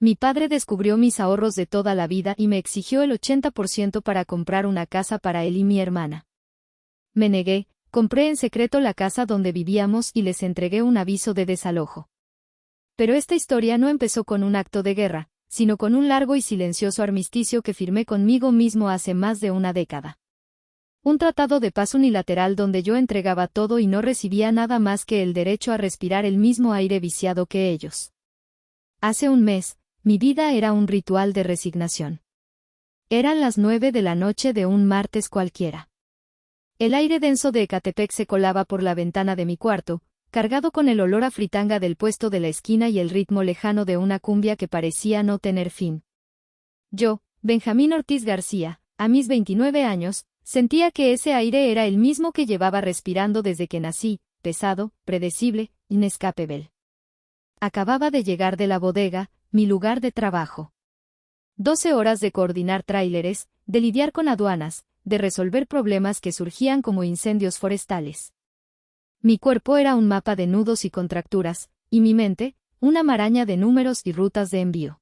Mi padre descubrió mis ahorros de toda la vida y me exigió el 80% para comprar una casa para él y mi hermana. Me negué, compré en secreto la casa donde vivíamos y les entregué un aviso de desalojo. Pero esta historia no empezó con un acto de guerra, sino con un largo y silencioso armisticio que firmé conmigo mismo hace más de una década. Un tratado de paz unilateral donde yo entregaba todo y no recibía nada más que el derecho a respirar el mismo aire viciado que ellos. Hace un mes, mi vida era un ritual de resignación. Eran las 9 de la noche de un martes cualquiera. El aire denso de Ecatepec se colaba por la ventana de mi cuarto, cargado con el olor a fritanga del puesto de la esquina y el ritmo lejano de una cumbia que parecía no tener fin. Yo, Benjamín Ortiz García, a mis 29 años, sentía que ese aire era el mismo que llevaba respirando desde que nací, pesado, predecible, inescapable. Acababa de llegar de la bodega, mi lugar de trabajo. 12 horas de coordinar tráileres, de lidiar con aduanas, de resolver problemas que surgían como incendios forestales. Mi cuerpo era un mapa de nudos y contracturas, y mi mente, una maraña de números y rutas de envío.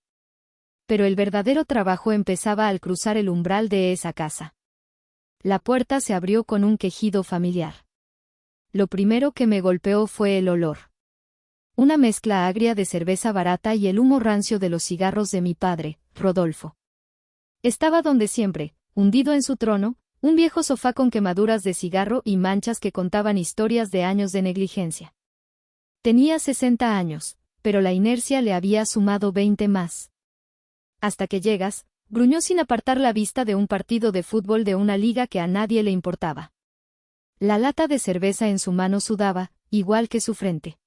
Pero el verdadero trabajo empezaba al cruzar el umbral de esa casa. La puerta se abrió con un quejido familiar. Lo primero que me golpeó fue el olor. Una mezcla agria de cerveza barata y el humo rancio de los cigarros de mi padre, Rodolfo. Estaba donde siempre, hundido en su trono, un viejo sofá con quemaduras de cigarro y manchas que contaban historias de años de negligencia. Tenía 60 años, pero la inercia le había sumado 20 más. Hasta que llegas, gruñó sin apartar la vista de un partido de fútbol de una liga que a nadie le importaba. La lata de cerveza en su mano sudaba, igual que su frente.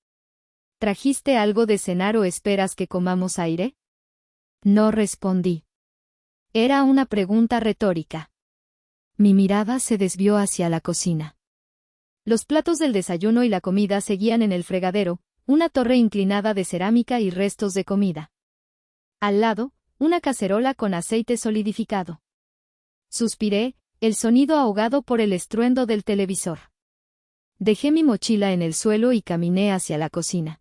¿Trajiste algo de cenar o esperas que comamos aire? No respondí. Era una pregunta retórica. Mi mirada se desvió hacia la cocina. Los platos del desayuno y la comida seguían en el fregadero, una torre inclinada de cerámica y restos de comida. Al lado, una cacerola con aceite solidificado. Suspiré, el sonido ahogado por el estruendo del televisor. Dejé mi mochila en el suelo y caminé hacia la cocina.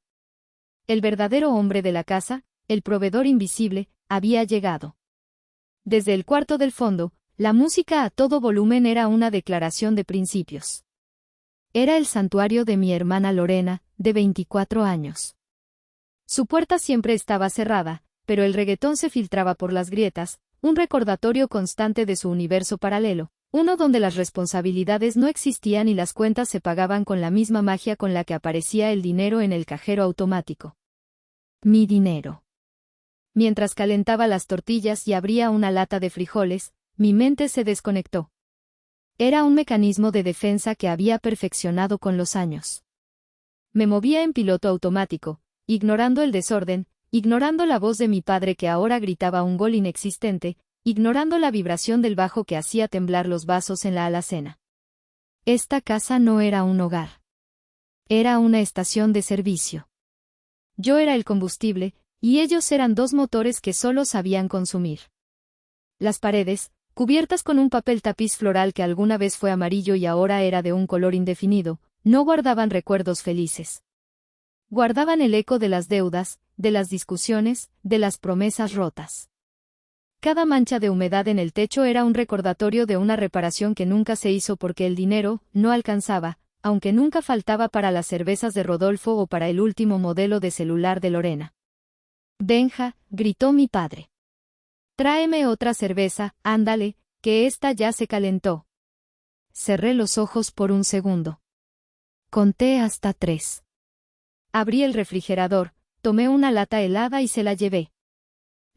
El verdadero hombre de la casa, el proveedor invisible, había llegado. Desde el cuarto del fondo, la música a todo volumen era una declaración de principios. Era el santuario de mi hermana Lorena, de 24 años. Su puerta siempre estaba cerrada, pero el reggaetón se filtraba por las grietas, un recordatorio constante de su universo paralelo, uno donde las responsabilidades no existían y las cuentas se pagaban con la misma magia con la que aparecía el dinero en el cajero automático. Mi dinero. Mientras calentaba las tortillas y abría una lata de frijoles, mi mente se desconectó. Era un mecanismo de defensa que había perfeccionado con los años. Me movía en piloto automático, ignorando el desorden, ignorando la voz de mi padre que ahora gritaba un gol inexistente, ignorando la vibración del bajo que hacía temblar los vasos en la alacena. Esta casa no era un hogar. Era una estación de servicio. Yo era el combustible, y ellos eran dos motores que solo sabían consumir. Las paredes, cubiertas con un papel tapiz floral que alguna vez fue amarillo y ahora era de un color indefinido, no guardaban recuerdos felices. Guardaban el eco de las deudas, de las discusiones, de las promesas rotas. Cada mancha de humedad en el techo era un recordatorio de una reparación que nunca se hizo porque el dinero no alcanzaba, aunque nunca faltaba para las cervezas de Rodolfo o para el último modelo de celular de Lorena. Benja, gritó mi padre. Tráeme otra cerveza, ándale, que esta ya se calentó. Cerré los ojos por un segundo. Conté hasta 3. Abrí el refrigerador, tomé una lata helada y se la llevé.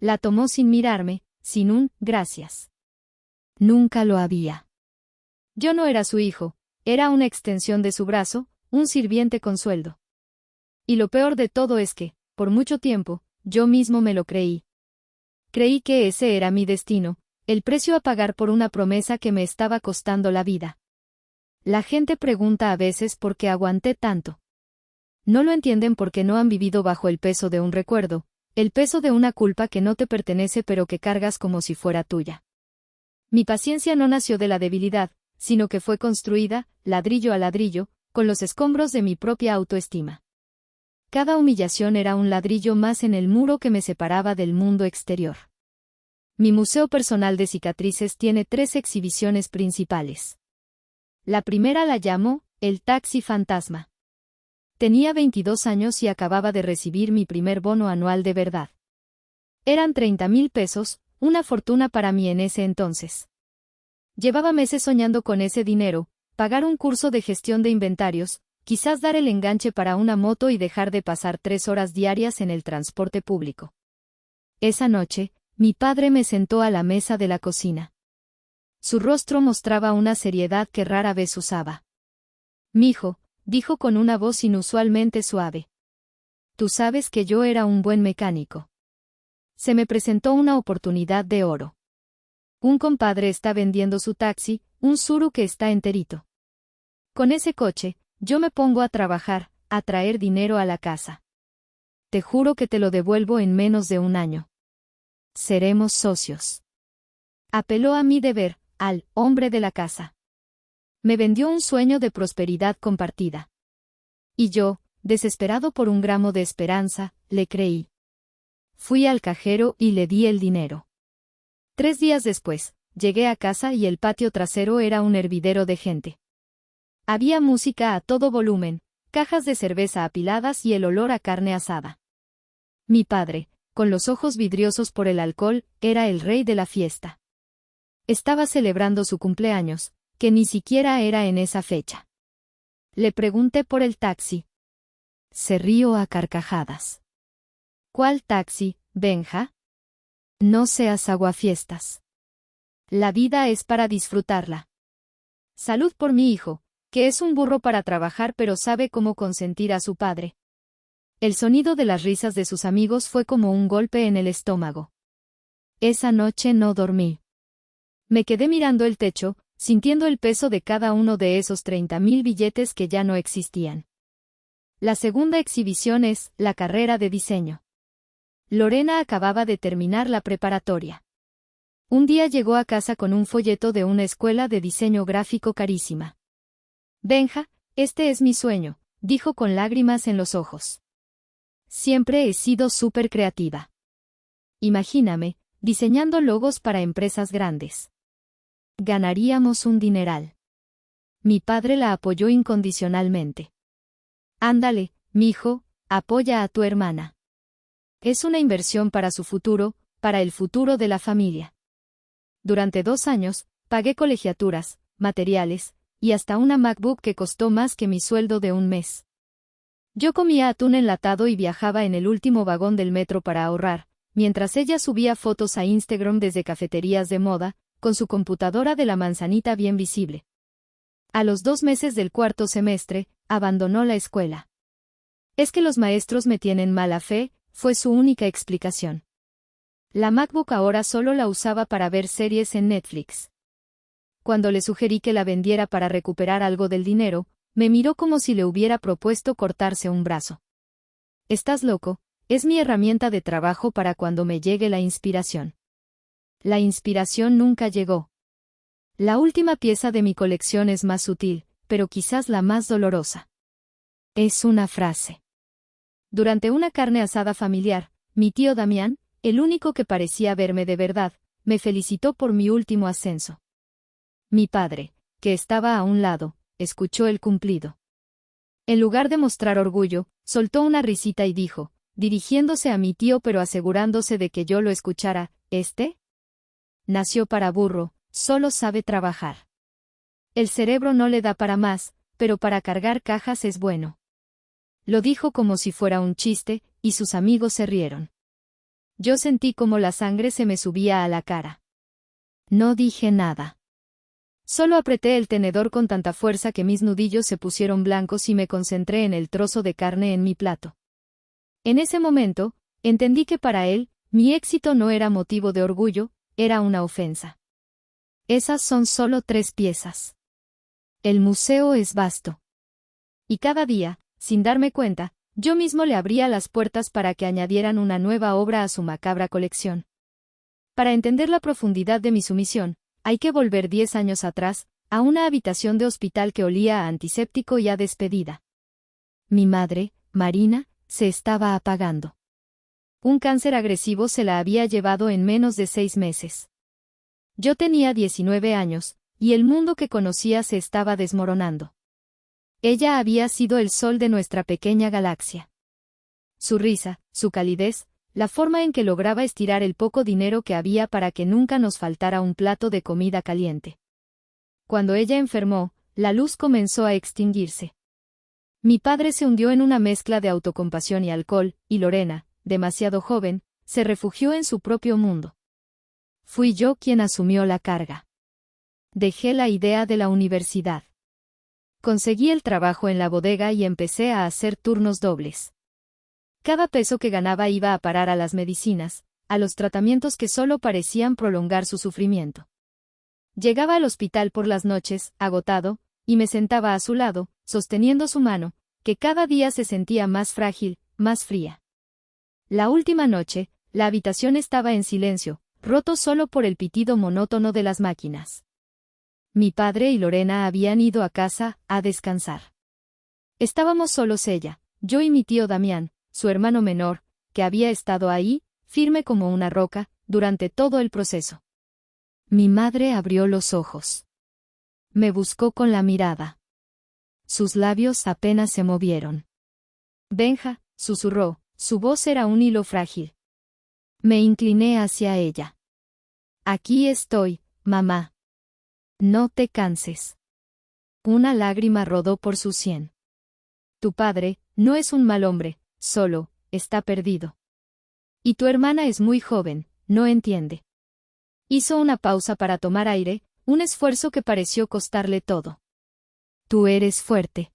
La tomó sin mirarme, sin un gracias. Nunca lo había. Yo no era su hijo, era una extensión de su brazo, un sirviente con sueldo. Y lo peor de todo es que, por mucho tiempo, yo mismo me lo creí. Creí que ese era mi destino, el precio a pagar por una promesa que me estaba costando la vida. La gente pregunta a veces por qué aguanté tanto. No lo entienden porque no han vivido bajo el peso de un recuerdo, el peso de una culpa que no te pertenece pero que cargas como si fuera tuya. Mi paciencia no nació de la debilidad, sino que fue construida, ladrillo a ladrillo, con los escombros de mi propia autoestima. Cada humillación era un ladrillo más en el muro que me separaba del mundo exterior. Mi museo personal de cicatrices tiene 3 exhibiciones principales. La primera la llamo El Taxi Fantasma. Tenía 22 años y acababa de recibir mi primer bono anual de verdad. Eran 30,000 pesos, una fortuna para mí en ese entonces. Llevaba meses soñando con ese dinero, pagar un curso de gestión de inventarios, quizás dar el enganche para una moto y dejar de pasar 3 horas diarias en el transporte público. Esa noche, mi padre me sentó a la mesa de la cocina. Su rostro mostraba una seriedad que rara vez usaba. «Mijo», dijo con una voz inusualmente suave. «Tú sabes que yo era un buen mecánico. Se me presentó una oportunidad de oro. Un compadre está vendiendo su taxi, un Tsuru que está enterito. Con ese coche, yo me pongo a trabajar, a traer dinero a la casa. Te juro que te lo devuelvo en menos de un año. Seremos socios». Apeló a mi deber, al hombre de la casa. Me vendió un sueño de prosperidad compartida. Y yo, desesperado por un gramo de esperanza, le creí. Fui al cajero y le di el dinero. 3 días después, llegué a casa y el patio trasero era un hervidero de gente. Había música a todo volumen, cajas de cerveza apiladas y el olor a carne asada. Mi padre, con los ojos vidriosos por el alcohol, era el rey de la fiesta. Estaba celebrando su cumpleaños, que ni siquiera era en esa fecha. Le pregunté por el taxi. Se rió a carcajadas. «¿Cuál taxi, Benja? No seas aguafiestas. La vida es para disfrutarla. Salud por mi hijo, que es un burro para trabajar pero sabe cómo consentir a su padre». El sonido de las risas de sus amigos fue como un golpe en el estómago. Esa noche no dormí. Me quedé mirando el techo, sintiendo el peso de cada uno de esos 30,000 billetes que ya no existían. La segunda exhibición es la carrera de diseño. Lorena acababa de terminar la preparatoria. Un día llegó a casa con un folleto de una escuela de diseño gráfico carísima. «Benja, este es mi sueño», dijo con lágrimas en los ojos. «Siempre he sido súper creativa. Imagíname, diseñando logos para empresas grandes. Ganaríamos un dineral». Mi padre la apoyó incondicionalmente. «Ándale, mijo, apoya a tu hermana. Es una inversión para su futuro, para el futuro de la familia». Durante 2 años, pagué colegiaturas, materiales, y hasta una MacBook que costó más que mi sueldo de un mes. Yo comía atún enlatado y viajaba en el último vagón del metro para ahorrar, mientras ella subía fotos a Instagram desde cafeterías de moda, con su computadora de la manzanita bien visible. A los 2 meses del 4º semestre, abandonó la escuela. «Es que los maestros me tienen mala fe», fue su única explicación. La MacBook ahora solo la usaba para ver series en Netflix. Cuando le sugerí que la vendiera para recuperar algo del dinero, me miró como si le hubiera propuesto cortarse un brazo. «¿Estás loco? Es mi herramienta de trabajo para cuando me llegue la inspiración». La inspiración nunca llegó. La última pieza de mi colección es más sutil, pero quizás la más dolorosa. Es una frase. Durante una carne asada familiar, mi tío Damián, el único que parecía verme de verdad, me felicitó por mi último ascenso. Mi padre, que estaba a un lado, escuchó el cumplido. En lugar de mostrar orgullo, soltó una risita y dijo, dirigiéndose a mi tío pero asegurándose de que yo lo escuchara, «¿Este? Nació para burro, solo sabe trabajar. El cerebro no le da para más, pero para cargar cajas es bueno». Lo dijo como si fuera un chiste, y sus amigos se rieron. Yo sentí como la sangre se me subía a la cara. No dije nada. Solo apreté el tenedor con tanta fuerza que mis nudillos se pusieron blancos y me concentré en el trozo de carne en mi plato. En ese momento, entendí que para él, mi éxito no era motivo de orgullo, era una ofensa. Esas son solo 3 piezas. El museo es vasto. Y cada día, sin darme cuenta, yo mismo le abría las puertas para que añadieran una nueva obra a su macabra colección. Para entender la profundidad de mi sumisión, hay que volver 10 años atrás, a una habitación de hospital que olía a antiséptico y a despedida. Mi madre, Marina, se estaba apagando. Un cáncer agresivo se la había llevado en menos de 6 meses. Yo tenía 19 años, y el mundo que conocía se estaba desmoronando. Ella había sido el sol de nuestra pequeña galaxia. Su risa, su calidez, la forma en que lograba estirar el poco dinero que había para que nunca nos faltara un plato de comida caliente. Cuando ella enfermó, la luz comenzó a extinguirse. Mi padre se hundió en una mezcla de autocompasión y alcohol, y Lorena, demasiado joven, se refugió en su propio mundo. Fui yo quien asumió la carga. Dejé la idea de la universidad. Conseguí el trabajo en la bodega y empecé a hacer turnos dobles. Cada peso que ganaba iba a parar a las medicinas, a los tratamientos que solo parecían prolongar su sufrimiento. Llegaba al hospital por las noches, agotado, y me sentaba a su lado, sosteniendo su mano, que cada día se sentía más frágil, más fría. La última noche, la habitación estaba en silencio, roto solo por el pitido monótono de las máquinas. Mi padre y Lorena habían ido a casa, a descansar. Estábamos solos ella, yo y mi tío Damián, su hermano menor, que había estado ahí, firme como una roca, durante todo el proceso. Mi madre abrió los ojos. Me buscó con la mirada. Sus labios apenas se movieron. Benja, susurró, su voz era un hilo frágil. Me incliné hacia ella. Aquí estoy, mamá. No te canses. Una lágrima rodó por su sien. Tu padre, no es un mal hombre, solo, está perdido. Y tu hermana es muy joven, no entiende. Hizo una pausa para tomar aire, un esfuerzo que pareció costarle todo. Tú eres fuerte.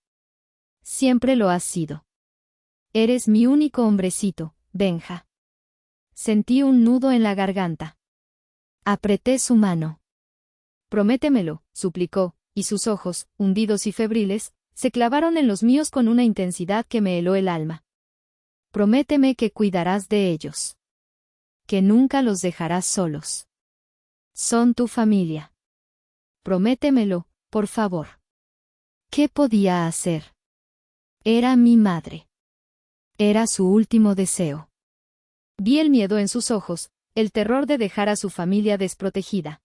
Siempre lo has sido. Eres mi único hombrecito, Benja. Sentí un nudo en la garganta. Apreté su mano. Prométemelo, suplicó, y sus ojos, hundidos y febriles, se clavaron en los míos con una intensidad que me heló el alma. Prométeme que cuidarás de ellos. Que nunca los dejarás solos. Son tu familia. Prométemelo, por favor. ¿Qué podía hacer? Era mi madre. Era su último deseo. Vi el miedo en sus ojos, el terror de dejar a su familia desprotegida.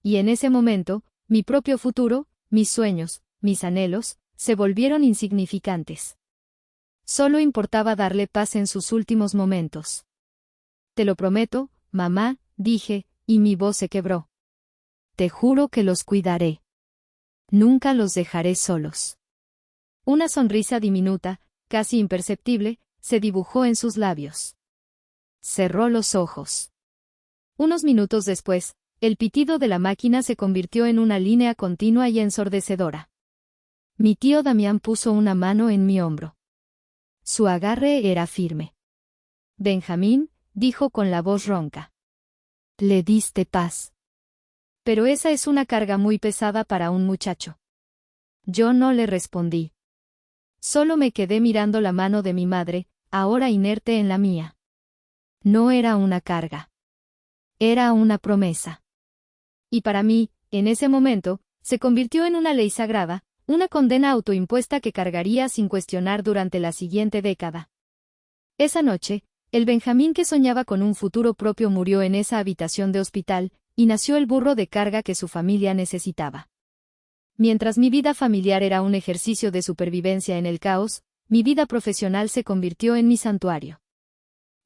Y en ese momento, mi propio futuro, mis sueños, mis anhelos, se volvieron insignificantes. Solo importaba darle paz en sus últimos momentos. Te lo prometo, mamá, dije, y mi voz se quebró. Te juro que los cuidaré. Nunca los dejaré solos. Una sonrisa diminuta, casi imperceptible, se dibujó en sus labios. Cerró los ojos. Unos minutos después, el pitido de la máquina se convirtió en una línea continua y ensordecedora. Mi tío Damián puso una mano en mi hombro. Su agarre era firme. Benjamín, dijo con la voz ronca. Le diste paz. Pero esa es una carga muy pesada para un muchacho. Yo no le respondí. Solo me quedé mirando la mano de mi madre, ahora inerte en la mía. No era una carga. Era una promesa. Y para mí, en ese momento, se convirtió en una ley sagrada, una condena autoimpuesta que cargaría sin cuestionar durante la siguiente década. Esa noche, el Benjamín que soñaba con un futuro propio murió en esa habitación de hospital, y nació el burro de carga que su familia necesitaba. Mientras mi vida familiar era un ejercicio de supervivencia en el caos, mi vida profesional se convirtió en mi santuario.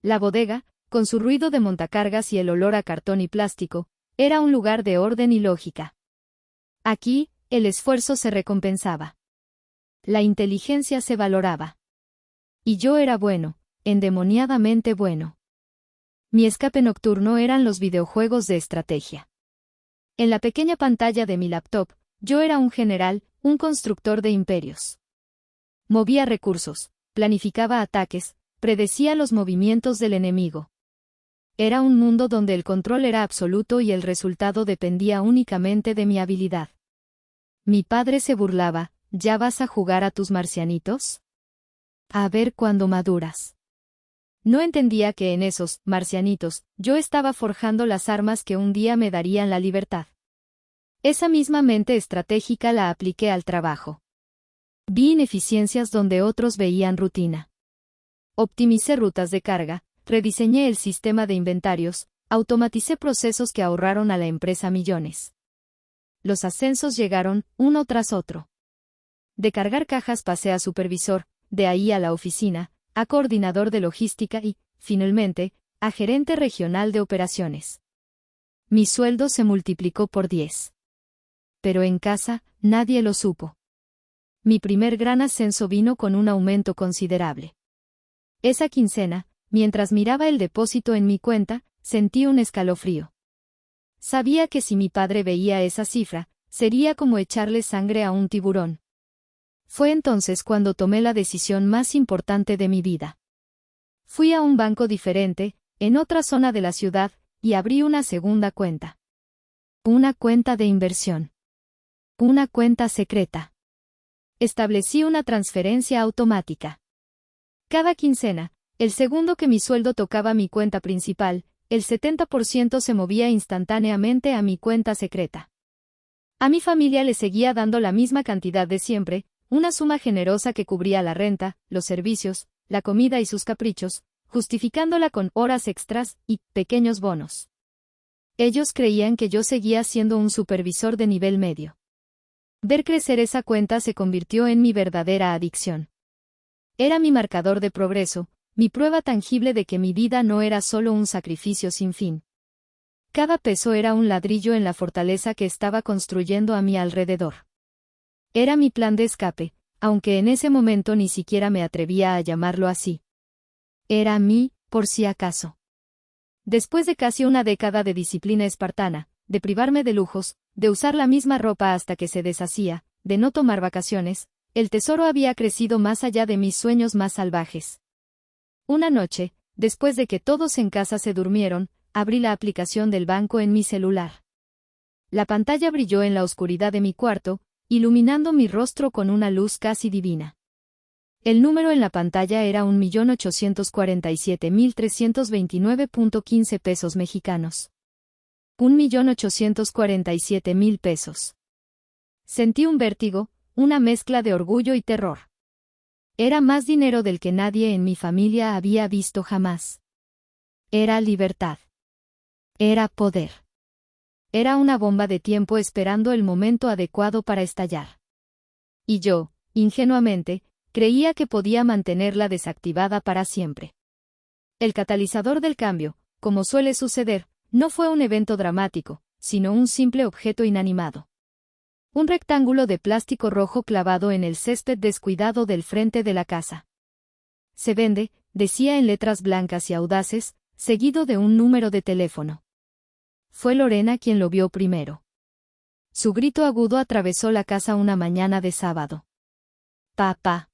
La bodega, con su ruido de montacargas y el olor a cartón y plástico, era un lugar de orden y lógica. Aquí, el esfuerzo se recompensaba. La inteligencia se valoraba. Y yo era bueno, endemoniadamente bueno. Mi escape nocturno eran los videojuegos de estrategia. En la pequeña pantalla de mi laptop, yo era un general, un constructor de imperios. Movía recursos, planificaba ataques, predecía los movimientos del enemigo. Era un mundo donde el control era absoluto y el resultado dependía únicamente de mi habilidad. Mi padre se burlaba, ¿ya vas a jugar a tus marcianitos? A ver cuándo maduras. No entendía que en esos marcianitos yo estaba forjando las armas que un día me darían la libertad. Esa misma mente estratégica la apliqué al trabajo. Vi ineficiencias donde otros veían rutina. optimicé rutas de carga, rediseñé el sistema de inventarios, automaticé procesos que ahorraron a la empresa millones. Los ascensos llegaron, uno tras otro. De cargar cajas pasé a supervisor, de ahí a la oficina, a coordinador de logística y, finalmente, a gerente regional de operaciones. Mi sueldo se multiplicó por 10. Pero en casa, nadie lo supo. Mi primer gran ascenso vino con un aumento considerable. Esa quincena, mientras miraba el depósito en mi cuenta, sentí un escalofrío. Sabía que si mi padre veía esa cifra, sería como echarle sangre a un tiburón. Fue entonces cuando tomé la decisión más importante de mi vida. Fui a un banco diferente, en otra zona de la ciudad, y abrí una segunda cuenta. Una cuenta de inversión. Una cuenta secreta. Establecí una transferencia automática. Cada quincena, el segundo que mi sueldo tocaba mi cuenta principal, el 70% se movía instantáneamente a mi cuenta secreta. A mi familia le seguía dando la misma cantidad de siempre, una suma generosa que cubría la renta, los servicios, la comida y sus caprichos, justificándola con horas extras y pequeños bonos. Ellos creían que yo seguía siendo un supervisor de nivel medio. Ver crecer esa cuenta se convirtió en mi verdadera adicción. Era mi marcador de progreso, mi prueba tangible de que mi vida no era solo un sacrificio sin fin. Cada peso era un ladrillo en la fortaleza que estaba construyendo a mi alrededor. Era mi plan de escape, aunque en ese momento ni siquiera me atrevía a llamarlo así. Era mí, por si acaso. Después de casi una década de disciplina espartana, de privarme de lujos, de usar la misma ropa hasta que se deshacía, de no tomar vacaciones, el tesoro había crecido más allá de mis sueños más salvajes. Una noche, después de que todos en casa se durmieron, abrí la aplicación del banco en mi celular. La pantalla brilló en la oscuridad de mi cuarto, iluminando mi rostro con una luz casi divina. El número en la pantalla era 1.847.329.15 pesos mexicanos. 1.847.000 pesos. Sentí un vértigo, una mezcla de orgullo y terror. Era más dinero del que nadie en mi familia había visto jamás. Era libertad. Era poder. Era una bomba de tiempo esperando el momento adecuado para estallar. Y yo, ingenuamente, creía que podía mantenerla desactivada para siempre. El catalizador del cambio, como suele suceder, no fue un evento dramático, sino un simple objeto inanimado. Un rectángulo de plástico rojo clavado en el césped descuidado del frente de la casa. Se vende, decía en letras blancas y audaces, seguido de un número de teléfono. Fue Lorena quien lo vio primero. Su grito agudo atravesó la casa una mañana de sábado. Papá.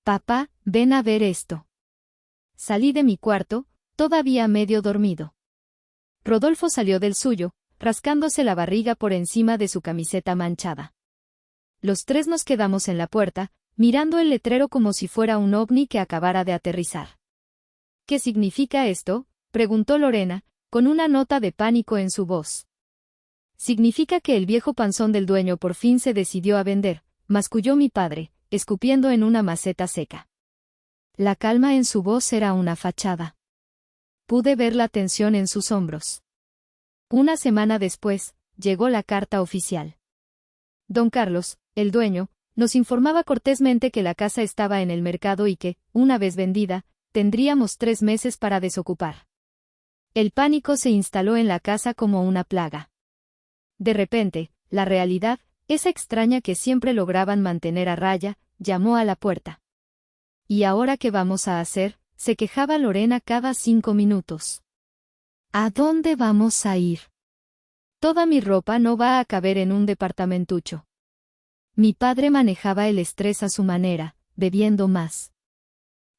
Papá, ven a ver esto. Salí de mi cuarto, todavía medio dormido. Rodolfo salió del suyo, rascándose la barriga por encima de su camiseta manchada. Los tres nos quedamos en la puerta, mirando el letrero como si fuera un ovni que acabara de aterrizar. ¿Qué significa esto?, preguntó Lorena, con una nota de pánico en su voz. Significa que el viejo panzón del dueño por fin se decidió a vender, masculló mi padre, escupiendo en una maceta seca. La calma en su voz era una fachada. Pude ver la tensión en sus hombros. Una semana después, llegó la carta oficial. Don Carlos, el dueño, nos informaba cortésmente que la casa estaba en el mercado y que, una vez vendida, tendríamos 3 meses para desocupar. El pánico se instaló en la casa como una plaga. De repente, la realidad, esa extraña que siempre lograban mantener a raya, llamó a la puerta. ¿Y ahora qué vamos a hacer?, se quejaba Lorena cada 5 minutos. ¿A dónde vamos a ir? Toda mi ropa no va a caber en un departamentucho. Mi padre manejaba el estrés a su manera, bebiendo más.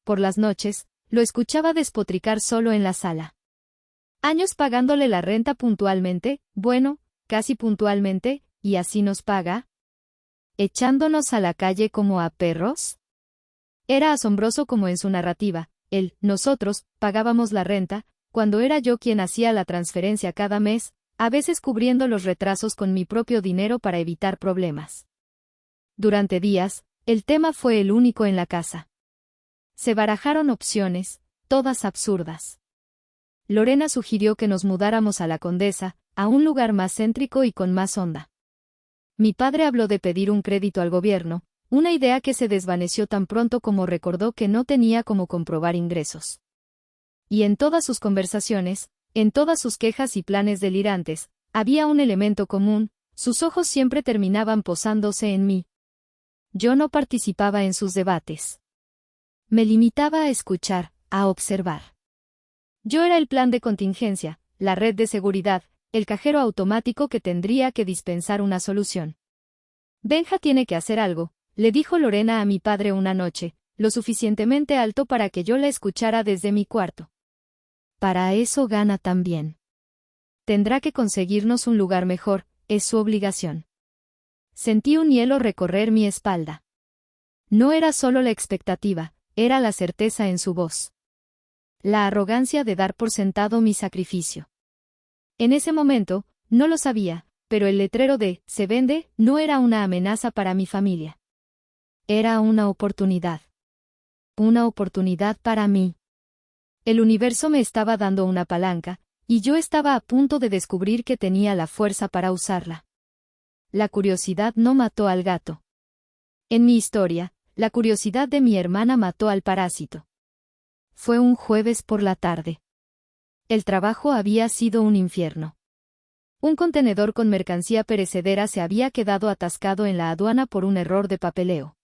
Por las noches, lo escuchaba despotricar solo en la sala. Años pagándole la renta puntualmente, bueno, casi puntualmente, y así nos paga. ¿Echándonos a la calle como a perros? Era asombroso como en su narrativa, nosotros, pagábamos la renta, cuando era yo quien hacía la transferencia cada mes, a veces cubriendo los retrasos con mi propio dinero para evitar problemas. Durante días, el tema fue el único en la casa. Se barajaron opciones, todas absurdas. Lorena sugirió que nos mudáramos a la Condesa, a un lugar más céntrico y con más onda. Mi padre habló de pedir un crédito al gobierno, una idea que se desvaneció tan pronto como recordó que no tenía cómo comprobar ingresos. Y en todas sus conversaciones, en todas sus quejas y planes delirantes, había un elemento común: sus ojos siempre terminaban posándose en mí. Yo no participaba en sus debates. Me limitaba a escuchar, a observar. Yo era el plan de contingencia, la red de seguridad, el cajero automático que tendría que dispensar una solución. Benja tiene que hacer algo, le dijo Lorena a mi padre una noche, lo suficientemente alto para que yo la escuchara desde mi cuarto. Para eso gana también. Tendrá que conseguirnos un lugar mejor, es su obligación. Sentí un hielo recorrer mi espalda. No era solo la expectativa, era la certeza en su voz. La arrogancia de dar por sentado mi sacrificio. En ese momento, no lo sabía, pero el letrero de "se vende" no era una amenaza para mi familia. Era una oportunidad. Una oportunidad para mí. El universo me estaba dando una palanca, y yo estaba a punto de descubrir que tenía la fuerza para usarla. La curiosidad no mató al gato. En mi historia, la curiosidad de mi hermana mató al parásito. Fue un jueves por la tarde. El trabajo había sido un infierno. Un contenedor con mercancía perecedera se había quedado atascado en la aduana por un error de papeleo.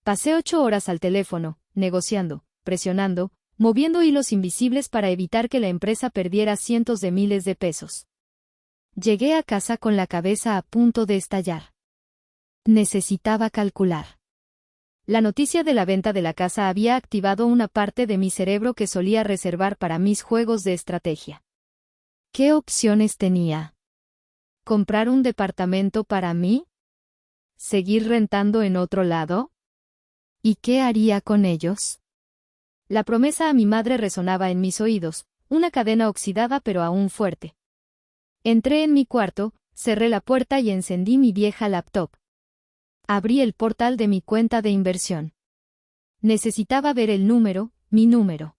Pasé 8 horas al teléfono, negociando, presionando, moviendo hilos invisibles para evitar que la empresa perdiera cientos de miles de pesos. Llegué a casa con la cabeza a punto de estallar. Necesitaba calcular. La noticia de la venta de la casa había activado una parte de mi cerebro que solía reservar para mis juegos de estrategia. ¿Qué opciones tenía? ¿Comprar un departamento para mí? ¿Seguir rentando en otro lado? ¿Y qué haría con ellos? La promesa a mi madre resonaba en mis oídos, una cadena oxidada pero aún fuerte. Entré en mi cuarto, cerré la puerta y encendí mi vieja laptop. Abrí el portal de mi cuenta de inversión. Necesitaba ver el número, mi número.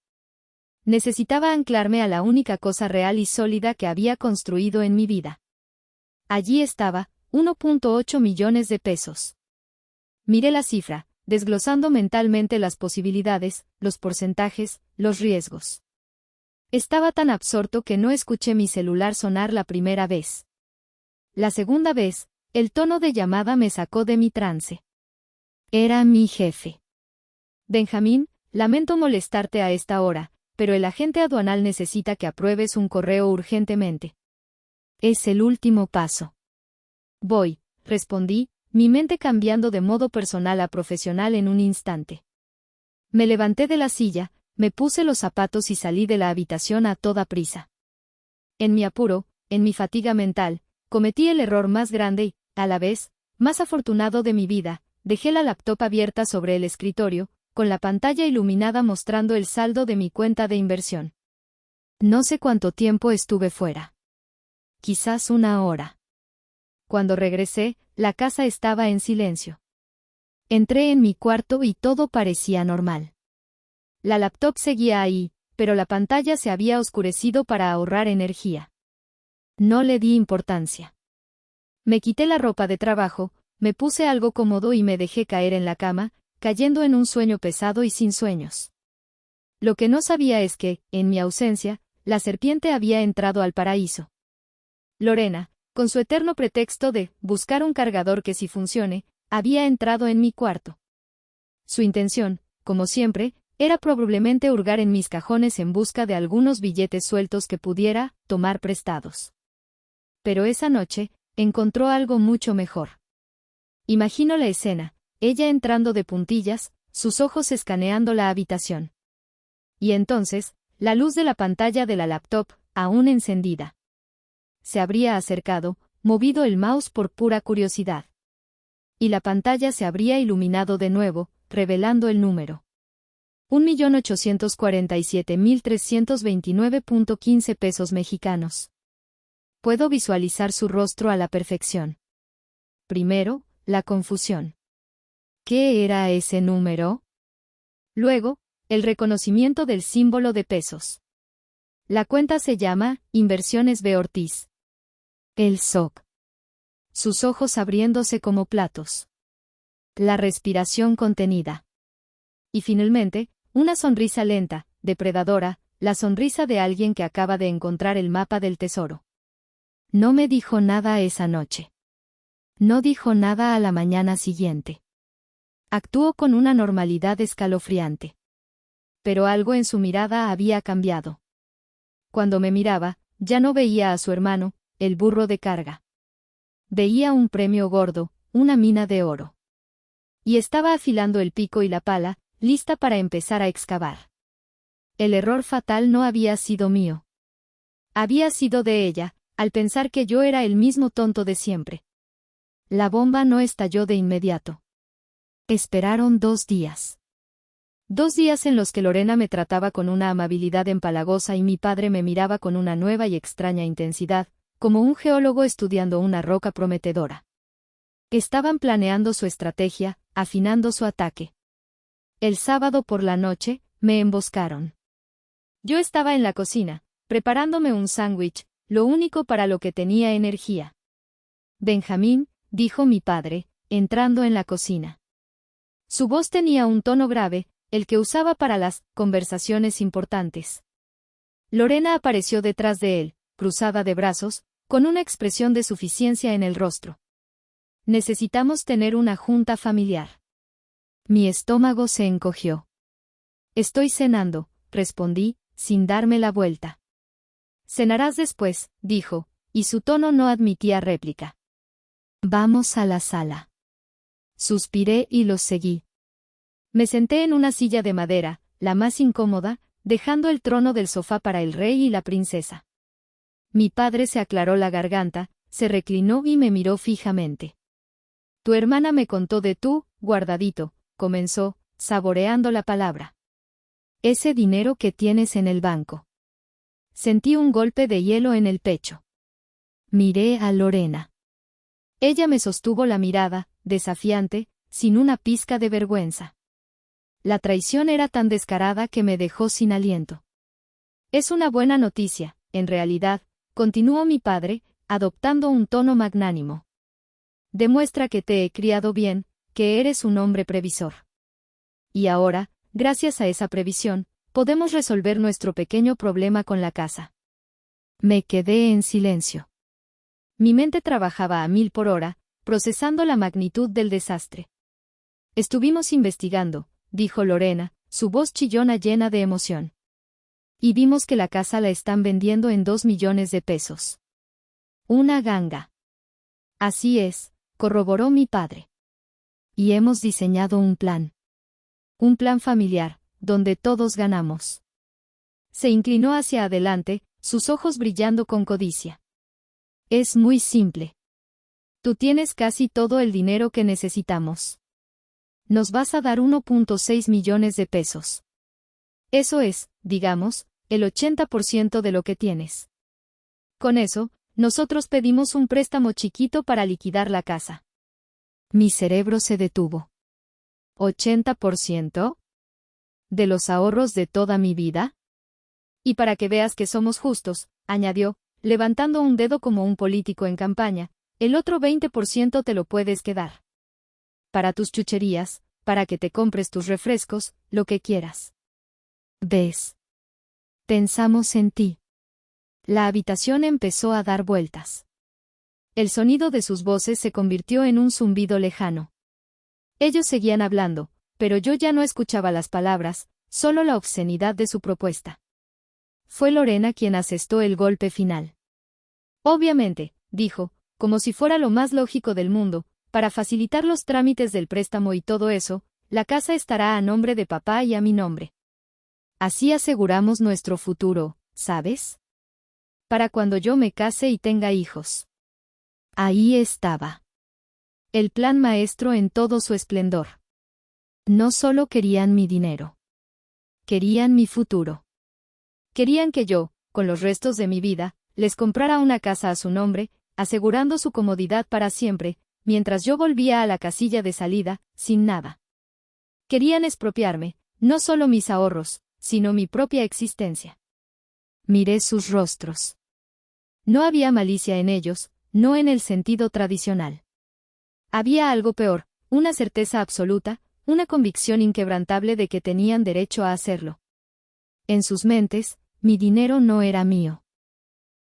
Necesitaba anclarme a la única cosa real y sólida que había construido en mi vida. Allí estaba, 1.8 millones de pesos. Miré la cifra, desglosando mentalmente las posibilidades, los porcentajes, los riesgos. Estaba tan absorto que no escuché mi celular sonar la primera vez. La segunda vez, el tono de llamada me sacó de mi trance. Era mi jefe. Benjamín, lamento molestarte a esta hora, pero el agente aduanal necesita que apruebes un correo urgentemente. Es el último paso. Voy, respondí, mi mente cambiando de modo personal a profesional en un instante. Me levanté de la silla, me puse los zapatos y salí de la habitación a toda prisa. En mi apuro, en mi fatiga mental, cometí el error más grande y, a la vez, más afortunado de mi vida. Dejé la laptop abierta sobre el escritorio, con la pantalla iluminada mostrando el saldo de mi cuenta de inversión. No sé cuánto tiempo estuve fuera. Quizás 1 hora. Cuando regresé, la casa estaba en silencio. Entré en mi cuarto y todo parecía normal. La laptop seguía ahí, pero la pantalla se había oscurecido para ahorrar energía. No le di importancia. Me quité la ropa de trabajo, me puse algo cómodo y me dejé caer en la cama, cayendo en un sueño pesado y sin sueños. Lo que no sabía es que, en mi ausencia, la serpiente había entrado al paraíso. Lorena, con su eterno pretexto de buscar un cargador que sí funcione, había entrado en mi cuarto. Su intención, como siempre, era probablemente hurgar en mis cajones en busca de algunos billetes sueltos que pudiera tomar prestados. Pero esa noche, encontró algo mucho mejor. Imagino la escena, ella entrando de puntillas, sus ojos escaneando la habitación. Y entonces, la luz de la pantalla de la laptop, aún encendida. Se habría acercado, movido el mouse por pura curiosidad. Y la pantalla se habría iluminado de nuevo, revelando el número. 1.847.329.15 pesos mexicanos. Puedo visualizar su rostro a la perfección. Primero, la confusión. ¿Qué era ese número? Luego, El reconocimiento del símbolo de pesos. La cuenta se llama Inversiones B. Ortiz. El SOC. Sus ojos abriéndose como platos. La respiración contenida. Y finalmente, una sonrisa lenta, depredadora, la sonrisa de alguien que acaba de encontrar el mapa del tesoro. No me dijo nada esa noche. No dijo nada a la mañana siguiente. Actuó con una normalidad escalofriante. Pero algo en su mirada había cambiado. Cuando me miraba, ya no veía a su hermano, el burro de carga. Veía un premio gordo, una mina de oro. Y estaba afilando el pico y la pala, lista para empezar a excavar. El error fatal no había sido mío. Había sido de ella, al pensar que yo era el mismo tonto de siempre. La bomba no estalló de inmediato. Esperaron 2 días. 2 días en los que Lorena me trataba con una amabilidad empalagosa y mi padre me miraba con una nueva y extraña intensidad, como un geólogo estudiando una roca prometedora. Estaban planeando su estrategia, afinando su ataque. El sábado por la noche, me emboscaron. Yo estaba en la cocina, preparándome un sándwich, lo único para lo que tenía energía. Benjamín, dijo mi padre, entrando en la cocina. Su voz tenía un tono grave, el que usaba para las conversaciones importantes. Lorena apareció detrás de él, cruzada de brazos, con una expresión de suficiencia en el rostro. Necesitamos tener una junta familiar. Mi estómago se encogió. Estoy cenando, respondí, sin darme la vuelta. Cenarás después, dijo, y su tono no admitía réplica. Vamos a la sala. Suspiré y los seguí. Me senté en una silla de madera, la más incómoda, dejando el trono del sofá para el rey y la princesa. Mi padre se aclaró la garganta, se reclinó y me miró fijamente. Tu hermana me contó de tú, guardadito, comenzó, saboreando la palabra. Ese dinero que tienes en el banco. Sentí un golpe de hielo en el pecho. Miré a Lorena. Ella me sostuvo la mirada, desafiante, sin una pizca de vergüenza. La traición era tan descarada que me dejó sin aliento. Es una buena noticia, en realidad, continuó mi padre, adoptando un tono magnánimo. Demuestra que te he criado bien, que eres un hombre previsor. Y ahora, gracias a esa previsión, podemos resolver nuestro pequeño problema con la casa. Me quedé en silencio. Mi mente trabajaba a 1000 por hora, procesando la magnitud del desastre. Estuvimos investigando, dijo Lorena, su voz chillona llena de emoción. Y vimos que la casa la están vendiendo en 2 millones de pesos. Una ganga. Así es, corroboró mi padre. Y hemos diseñado un plan. Un plan familiar, donde todos ganamos. Se inclinó hacia adelante, sus ojos brillando con codicia. Es muy simple. Tú tienes casi todo el dinero que necesitamos. Nos vas a dar 1.6 millones de pesos. Eso es, digamos, el 80% de lo que tienes. Con eso, nosotros pedimos un préstamo chiquito para liquidar la casa. Mi cerebro se detuvo. ¿80%? ¿De los ahorros de toda mi vida? Y para que veas que somos justos, añadió, levantando un dedo como un político en campaña, el otro 20% te lo puedes quedar. Para tus chucherías, para que te compres tus refrescos, lo que quieras. ¿Ves? Pensamos en ti. La habitación empezó a dar vueltas. El sonido de sus voces se convirtió en un zumbido lejano. Ellos seguían hablando, pero yo ya no escuchaba las palabras, solo la obscenidad de su propuesta. Fue Lorena quien asestó el golpe final. Obviamente, dijo, como si fuera lo más lógico del mundo, para facilitar los trámites del préstamo y todo eso, la casa estará a nombre de papá y a mi nombre. Así aseguramos nuestro futuro, ¿sabes? Para cuando yo me case y tenga hijos. Ahí estaba. El plan maestro en todo su esplendor. No solo querían mi dinero. Querían mi futuro. Querían que yo, con los restos de mi vida, les comprara una casa a su nombre, asegurando su comodidad para siempre, mientras yo volvía a la casilla de salida, sin nada. Querían expropiarme, no solo mis ahorros, sino mi propia existencia. Miré sus rostros. No había malicia en ellos, no en el sentido tradicional. Había algo peor, una certeza absoluta, una convicción inquebrantable de que tenían derecho a hacerlo. En sus mentes, mi dinero no era mío.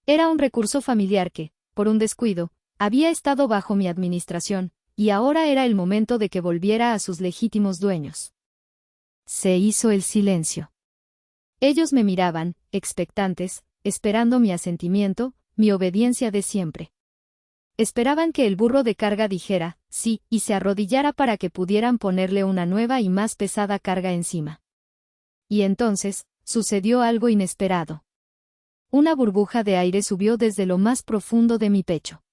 Era un recurso familiar que, por un descuido, había estado bajo mi administración, y ahora era el momento de que volviera a sus legítimos dueños. Se hizo el silencio. Ellos me miraban, expectantes, esperando mi asentimiento, mi obediencia de siempre. Esperaban que el burro de carga dijera, sí, y se arrodillara para que pudieran ponerle una nueva y más pesada carga encima. Y entonces, sucedió algo inesperado. Una burbuja de aire subió desde lo más profundo de mi pecho.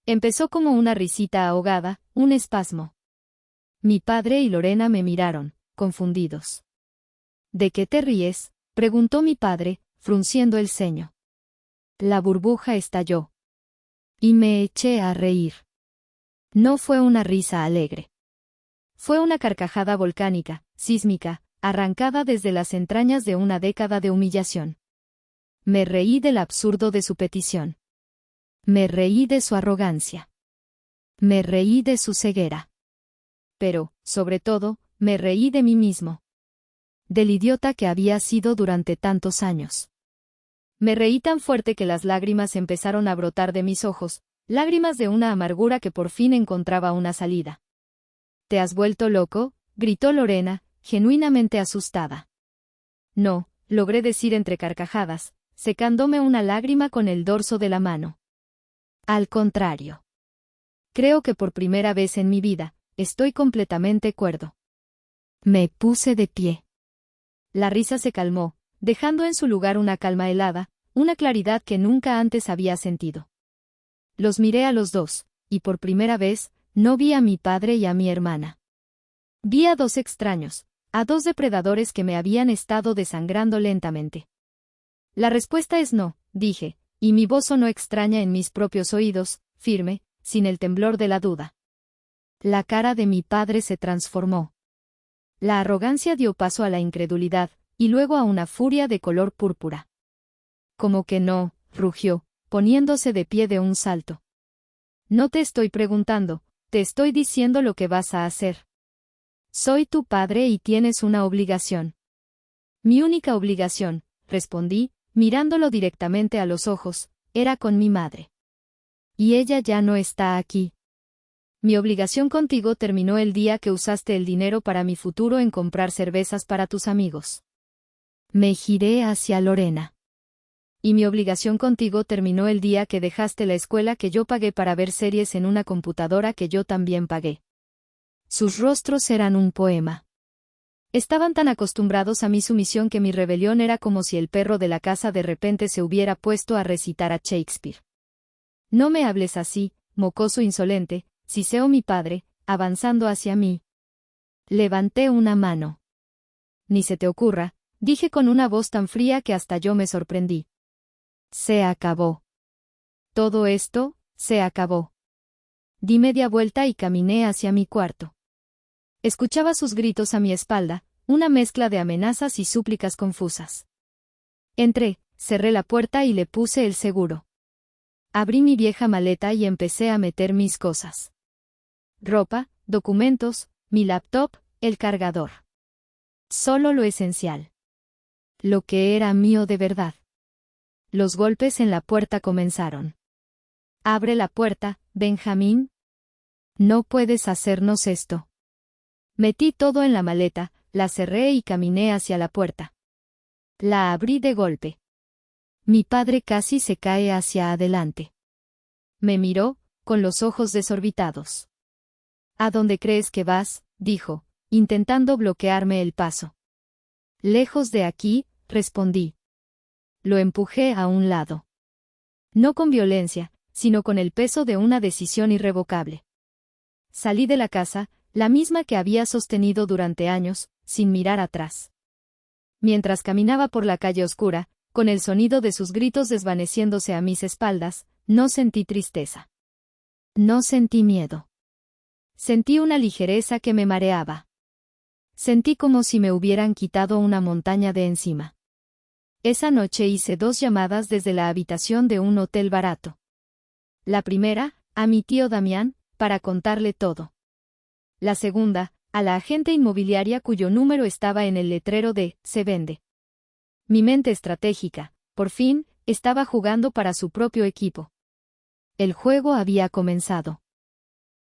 Empezó como una risita ahogada, un espasmo. Mi padre y Lorena me miraron, confundidos. ¿De qué te ríes?, preguntó mi padre, frunciendo el ceño. La burbuja estalló. Y me eché a reír. No fue una risa alegre. Fue una carcajada volcánica, sísmica, arrancada desde las entrañas de una década de humillación. Me reí del absurdo de su petición. Me reí de su arrogancia. Me reí de su ceguera. Pero, sobre todo, me reí de mí mismo. Del idiota que había sido durante tantos años. Me reí tan fuerte que las lágrimas empezaron a brotar de mis ojos, lágrimas de una amargura que por fin encontraba una salida. ¿Te has vuelto loco?, gritó Lorena, genuinamente asustada. No, logré decir entre carcajadas, secándome una lágrima con el dorso de la mano. Al contrario. Creo que por primera vez en mi vida, estoy completamente cuerdo. Me puse de pie. La risa se calmó, dejando en su lugar una calma helada, una claridad que nunca antes había sentido. Los miré a los dos, y por primera vez, no vi a mi padre y a mi hermana. Vi a dos extraños, a dos depredadores que me habían estado desangrando lentamente. La respuesta es no, dije, y mi voz sonó extraña en mis propios oídos, firme, sin el temblor de la duda. La cara de mi padre se transformó. La arrogancia dio paso a la incredulidad, y luego a una furia de color púrpura. «¿Cómo que no?», rugió, poniéndose de pie de un salto. «No te estoy preguntando, te estoy diciendo lo que vas a hacer. Soy tu padre y tienes una obligación». «Mi única obligación», respondí, mirándolo directamente a los ojos, «era con mi madre. Y ella ya no está aquí. Mi obligación contigo terminó el día que usaste el dinero para mi futuro en comprar cervezas para tus amigos». Me giré hacia Lorena. «Y mi obligación contigo terminó el día que dejaste la escuela que yo pagué para ver series en una computadora que yo también pagué». Sus rostros eran un poema. Estaban tan acostumbrados a mi sumisión que mi rebelión era como si el perro de la casa de repente se hubiera puesto a recitar a Shakespeare. «No me hables así, mocoso insolente», siseó mi padre, avanzando hacia mí. Levanté una mano. «Ni se te ocurra», dije con una voz tan fría que hasta yo me sorprendí. Se acabó. Todo esto, se acabó. Di media vuelta y caminé hacia mi cuarto. Escuchaba sus gritos a mi espalda, una mezcla de amenazas y súplicas confusas. Entré, cerré la puerta y le puse el seguro. Abrí mi vieja maleta y empecé a meter mis cosas. Ropa, documentos, mi laptop, el cargador. Solo lo esencial. Lo que era mío de verdad. Los golpes en la puerta comenzaron. «Abre la puerta, Benjamín. No puedes hacernos esto». Metí todo en la maleta, la cerré y caminé hacia la puerta. La abrí de golpe. Mi padre casi se cae hacia adelante. Me miró, con los ojos desorbitados. «¿A dónde crees que vas?», dijo, intentando bloquearme el paso. «Lejos de aquí», respondí. Lo empujé a un lado. No con violencia, sino con el peso de una decisión irrevocable. Salí de la casa, la misma que había sostenido durante años, sin mirar atrás. Mientras caminaba por la calle oscura, con el sonido de sus gritos desvaneciéndose a mis espaldas, no sentí tristeza. No sentí miedo. Sentí una ligereza que me mareaba. Sentí como si me hubieran quitado una montaña de encima. Esa noche hice 2 llamadas desde la habitación de un hotel barato. La primera, a mi tío Damián, para contarle todo. La segunda, a la agente inmobiliaria cuyo número estaba en el letrero de «Se vende». Mi mente estratégica, por fin, estaba jugando para su propio equipo. El juego había comenzado.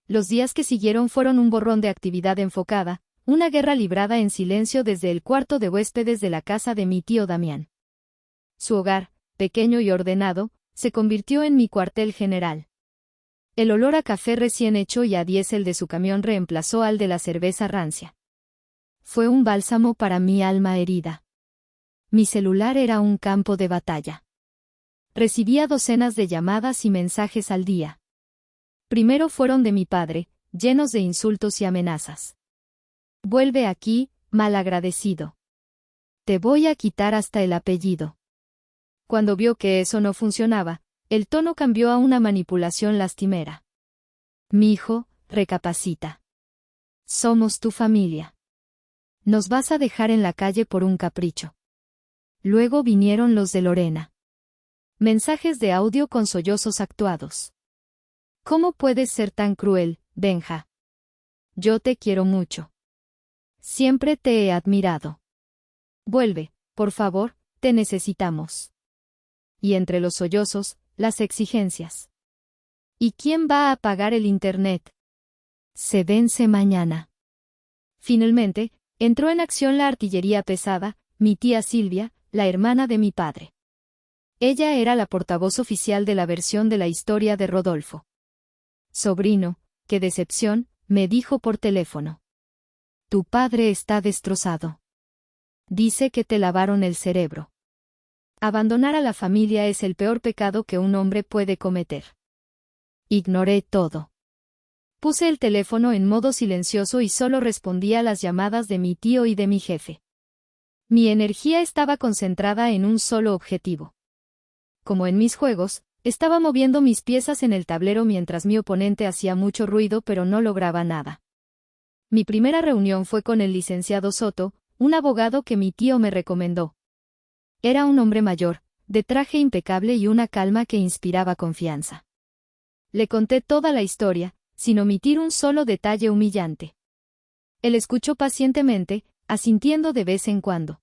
Los días que siguieron fueron un borrón de actividad enfocada, una guerra librada en silencio desde el cuarto de huéspedes de la casa de mi tío Damián. Su hogar, pequeño y ordenado, se convirtió en mi cuartel general. El olor a café recién hecho y a diésel de su camión reemplazó al de la cerveza rancia. Fue un bálsamo para mi alma herida. Mi celular era un campo de batalla. Recibía docenas de llamadas y mensajes al día. Primero fueron de mi padre, llenos de insultos y amenazas. «Vuelve aquí, malagradecido. Te voy a quitar hasta el apellido». Cuando vio que eso no funcionaba, el tono cambió a una manipulación lastimera. «Mijo, recapacita. Somos tu familia. Nos vas a dejar en la calle por un capricho». Luego vinieron los de Lorena. Mensajes de audio con sollozos actuados. «¿Cómo puedes ser tan cruel, Benja? Yo te quiero mucho. Siempre te he admirado. Vuelve, por favor, te necesitamos». Y entre los sollozos, las exigencias. «¿Y quién va a pagar el internet? Se vence mañana». Finalmente, entró en acción la artillería pesada, mi tía Silvia, la hermana de mi padre. Ella era la portavoz oficial de la versión de la historia de Rodolfo. «Sobrino, qué decepción», me dijo por teléfono. «Tu padre está destrozado. Dice que te lavaron el cerebro. Abandonar a la familia es el peor pecado que un hombre puede cometer». Ignoré todo. Puse el teléfono en modo silencioso y solo respondía a las llamadas de mi tío y de mi jefe. Mi energía estaba concentrada en un solo objetivo. Como en mis juegos, estaba moviendo mis piezas en el tablero mientras mi oponente hacía mucho ruido pero no lograba nada. Mi primera reunión fue con el licenciado Soto, un abogado que mi tío me recomendó. Era un hombre mayor, de traje impecable y una calma que inspiraba confianza. Le conté toda la historia, sin omitir un solo detalle humillante. Él escuchó pacientemente, asintiendo de vez en cuando.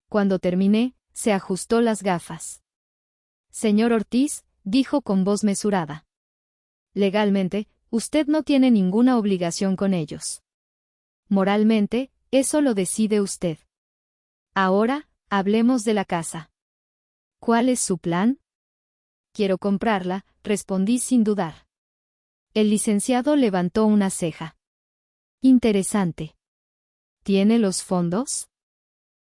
Cuando terminé, se ajustó las gafas. «Señor Ortiz», dijo con voz mesurada. «Legalmente, usted no tiene ninguna obligación con ellos. Moralmente, eso lo decide usted. Ahora, hablemos de la casa. ¿Cuál es su plan?» «Quiero comprarla», respondí sin dudar. El licenciado levantó una ceja. «Interesante. ¿Tiene los fondos?»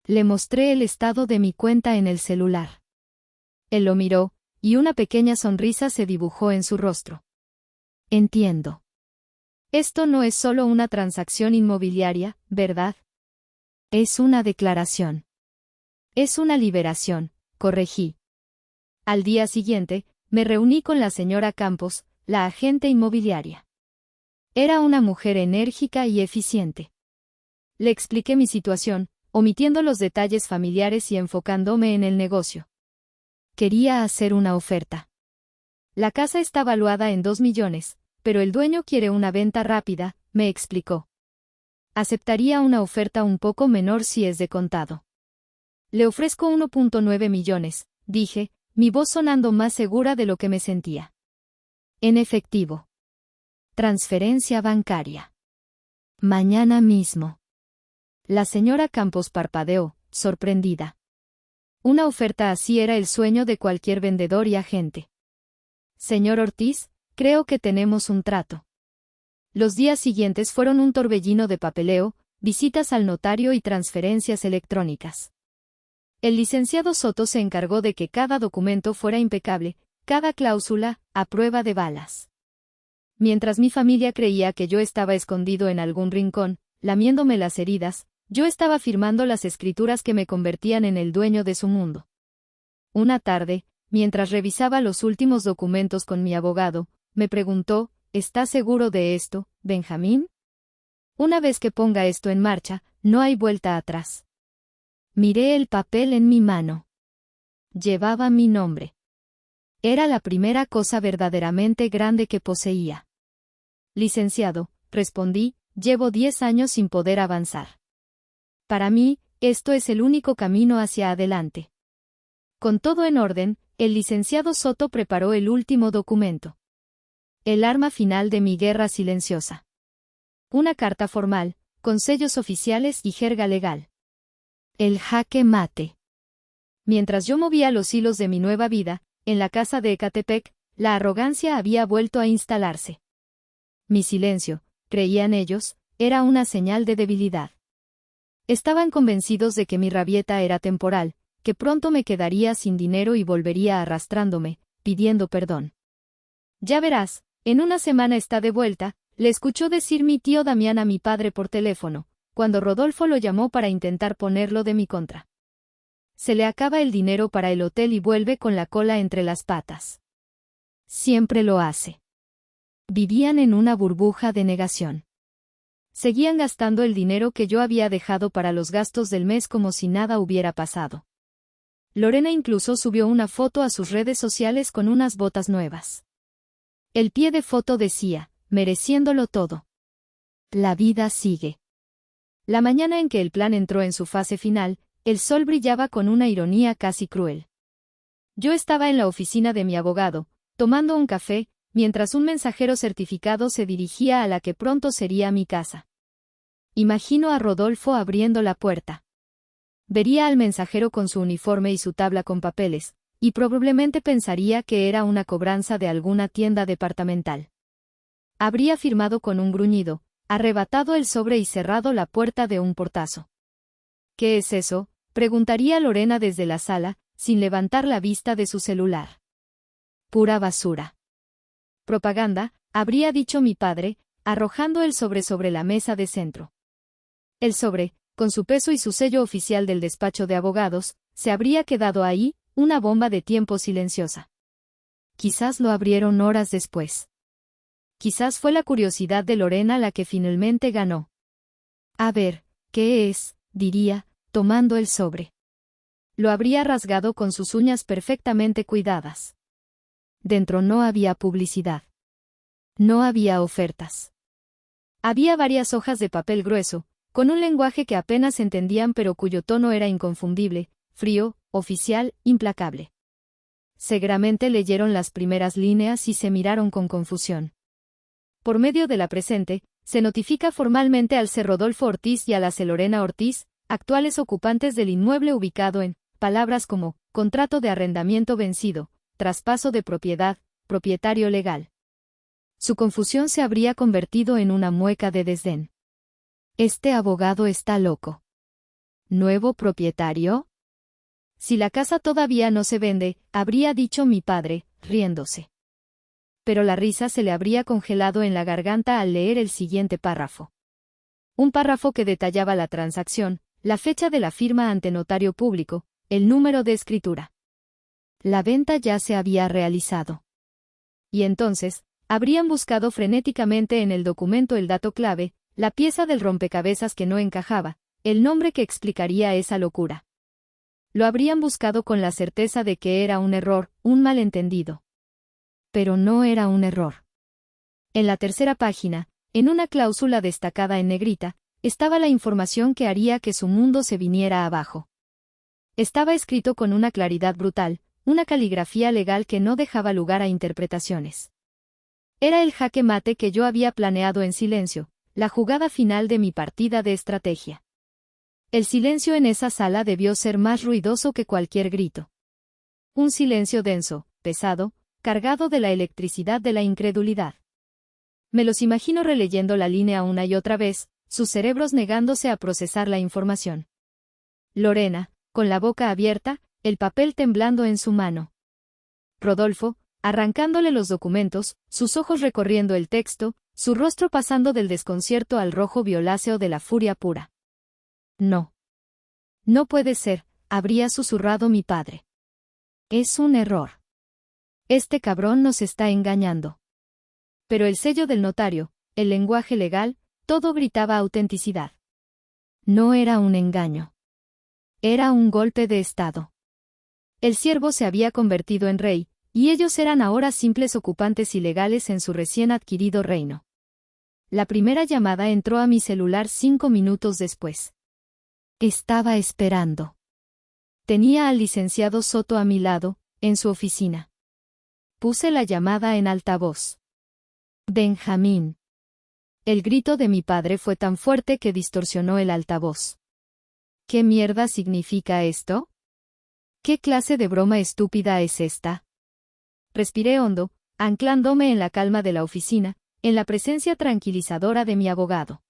Le mostré el estado de mi cuenta en el celular. Él lo miró, y una pequeña sonrisa se dibujó en su rostro. «Entiendo. Esto no es solo una transacción inmobiliaria, ¿verdad? Es una declaración. Es una liberación», corregí. Al día siguiente, me reuní con la señora Campos, la agente inmobiliaria. Era una mujer enérgica y eficiente. Le expliqué mi situación, omitiendo los detalles familiares y enfocándome en el negocio. Quería hacer una oferta. La casa está valuada en 2 millones, pero el dueño quiere una venta rápida, me explicó. Aceptaría una oferta un poco menor si es de contado. Le ofrezco 1.9 millones, dije, mi voz sonando más segura de lo que me sentía. En efectivo. Transferencia bancaria. Mañana mismo. La señora Campos parpadeó, sorprendida. Una oferta así era el sueño de cualquier vendedor y agente. «Señor Ortiz, creo que tenemos un trato». Los días siguientes fueron un torbellino de papeleo, visitas al notario y transferencias electrónicas. El licenciado Soto se encargó de que cada documento fuera impecable, cada cláusula, a prueba de balas. Mientras mi familia creía que yo estaba escondido en algún rincón, lamiéndome las heridas, yo estaba firmando las escrituras que me convertían en el dueño de su mundo. Una tarde, mientras revisaba los últimos documentos con mi abogado, me preguntó, ¿estás seguro de esto, Benjamín? Una vez que ponga esto en marcha, No hay vuelta atrás. Miré el papel en mi mano. Llevaba mi nombre. Era la primera cosa verdaderamente grande que poseía. Licenciado, respondí, llevo 10 años sin poder avanzar. Para mí, esto es el único camino hacia adelante. Con todo en orden, el licenciado Soto preparó el último documento. El arma final de mi guerra silenciosa. Una carta formal, con sellos oficiales y jerga legal. El jaque mate. Mientras yo movía los hilos de mi nueva vida, en la casa de Ecatepec, la arrogancia había vuelto a instalarse. Mi silencio, creían ellos, era una señal de debilidad. Estaban convencidos de que mi rabieta era temporal, que pronto me quedaría sin dinero y volvería arrastrándome, pidiendo perdón. Ya verás, en una semana está de vuelta, le escuchó decir mi tío Damián a mi padre por teléfono, cuando Rodolfo lo llamó para intentar ponerlo de mi contra. Se le acaba el dinero para el hotel y vuelve con la cola entre las patas. Siempre lo hace. Vivían en una burbuja de negación. Seguían gastando el dinero que yo había dejado para los gastos del mes como si nada hubiera pasado. Lorena incluso subió una foto a sus redes sociales con unas botas nuevas. El pie de foto decía, mereciéndolo todo. La vida sigue. La mañana en que el plan entró en su fase final, el sol brillaba con una ironía casi cruel. Yo estaba en la oficina de mi abogado, tomando un café, mientras un mensajero certificado se dirigía a la que pronto sería mi casa. Imagino a Rodolfo abriendo la puerta. Vería al mensajero con su uniforme y su tabla con papeles, y probablemente pensaría que era una cobranza de alguna tienda departamental. Habría firmado con un gruñido, arrebatado el sobre y cerrado la puerta de un portazo. ¿Qué es eso?, preguntaría Lorena desde la sala, sin levantar la vista de su celular. Pura basura. Propaganda, habría dicho mi padre, arrojando el sobre la mesa de centro. El sobre, con su peso y su sello oficial del despacho de abogados, se habría quedado ahí, una bomba de tiempo silenciosa. Quizás lo abrieron horas después. Quizás fue la curiosidad de Lorena la que finalmente ganó. A ver, ¿qué es?, diría, tomando el sobre. Lo habría rasgado con sus uñas perfectamente cuidadas. Dentro no había publicidad. No había ofertas. Había varias hojas de papel grueso, con un lenguaje que apenas entendían pero cuyo tono era inconfundible, frío, oficial, implacable. Seguramente leyeron las primeras líneas y se miraron con confusión. Por medio de la presente, se notifica formalmente al C. Rodolfo Ortiz y a la C. Lorena Ortiz, actuales ocupantes del inmueble ubicado en, palabras como, contrato de arrendamiento vencido, traspaso de propiedad, propietario legal. Su confusión se habría convertido en una mueca de desdén. Este abogado está loco. ¿Nuevo propietario? Si la casa todavía no se vende, habría dicho mi padre, riéndose. Pero la risa se le habría congelado en la garganta al leer el siguiente párrafo. Un párrafo que detallaba la transacción, la fecha de la firma ante notario público, el número de escritura. La venta ya se había realizado. Y entonces, habrían buscado frenéticamente en el documento el dato clave, la pieza del rompecabezas que no encajaba, el nombre que explicaría esa locura. Lo habrían buscado con la certeza de que era un error, un malentendido. Pero no era un error. En la tercera página, en una cláusula destacada en negrita, estaba la información que haría que su mundo se viniera abajo. Estaba escrito con una claridad brutal, una caligrafía legal que no dejaba lugar a interpretaciones. Era el jaque mate que yo había planeado en silencio, la jugada final de mi partida de estrategia. El silencio en esa sala debió ser más ruidoso que cualquier grito. Un silencio denso, pesado, cargado de la electricidad de la incredulidad. Me los imagino releyendo la línea una y otra vez, sus cerebros negándose a procesar la información. Lorena, con la boca abierta, el papel temblando en su mano. Rodolfo, arrancándole los documentos, sus ojos recorriendo el texto, su rostro pasando del desconcierto al rojo violáceo de la furia pura. No. No puede ser, habría susurrado mi padre. Es un error. Este cabrón nos está engañando. Pero el sello del notario, el lenguaje legal, todo gritaba autenticidad. No era un engaño. Era un golpe de estado. El siervo se había convertido en rey, y ellos eran ahora simples ocupantes ilegales en su recién adquirido reino. La primera llamada entró a mi celular 5 minutos después. Estaba esperando. Tenía al licenciado Soto a mi lado, en su oficina. Puse la llamada en altavoz. Benjamín. El grito de mi padre fue tan fuerte que distorsionó el altavoz. ¿Qué mierda significa esto? ¿Qué clase de broma estúpida es esta? Respiré hondo, anclándome en la calma de la oficina, en la presencia tranquilizadora de mi abogado.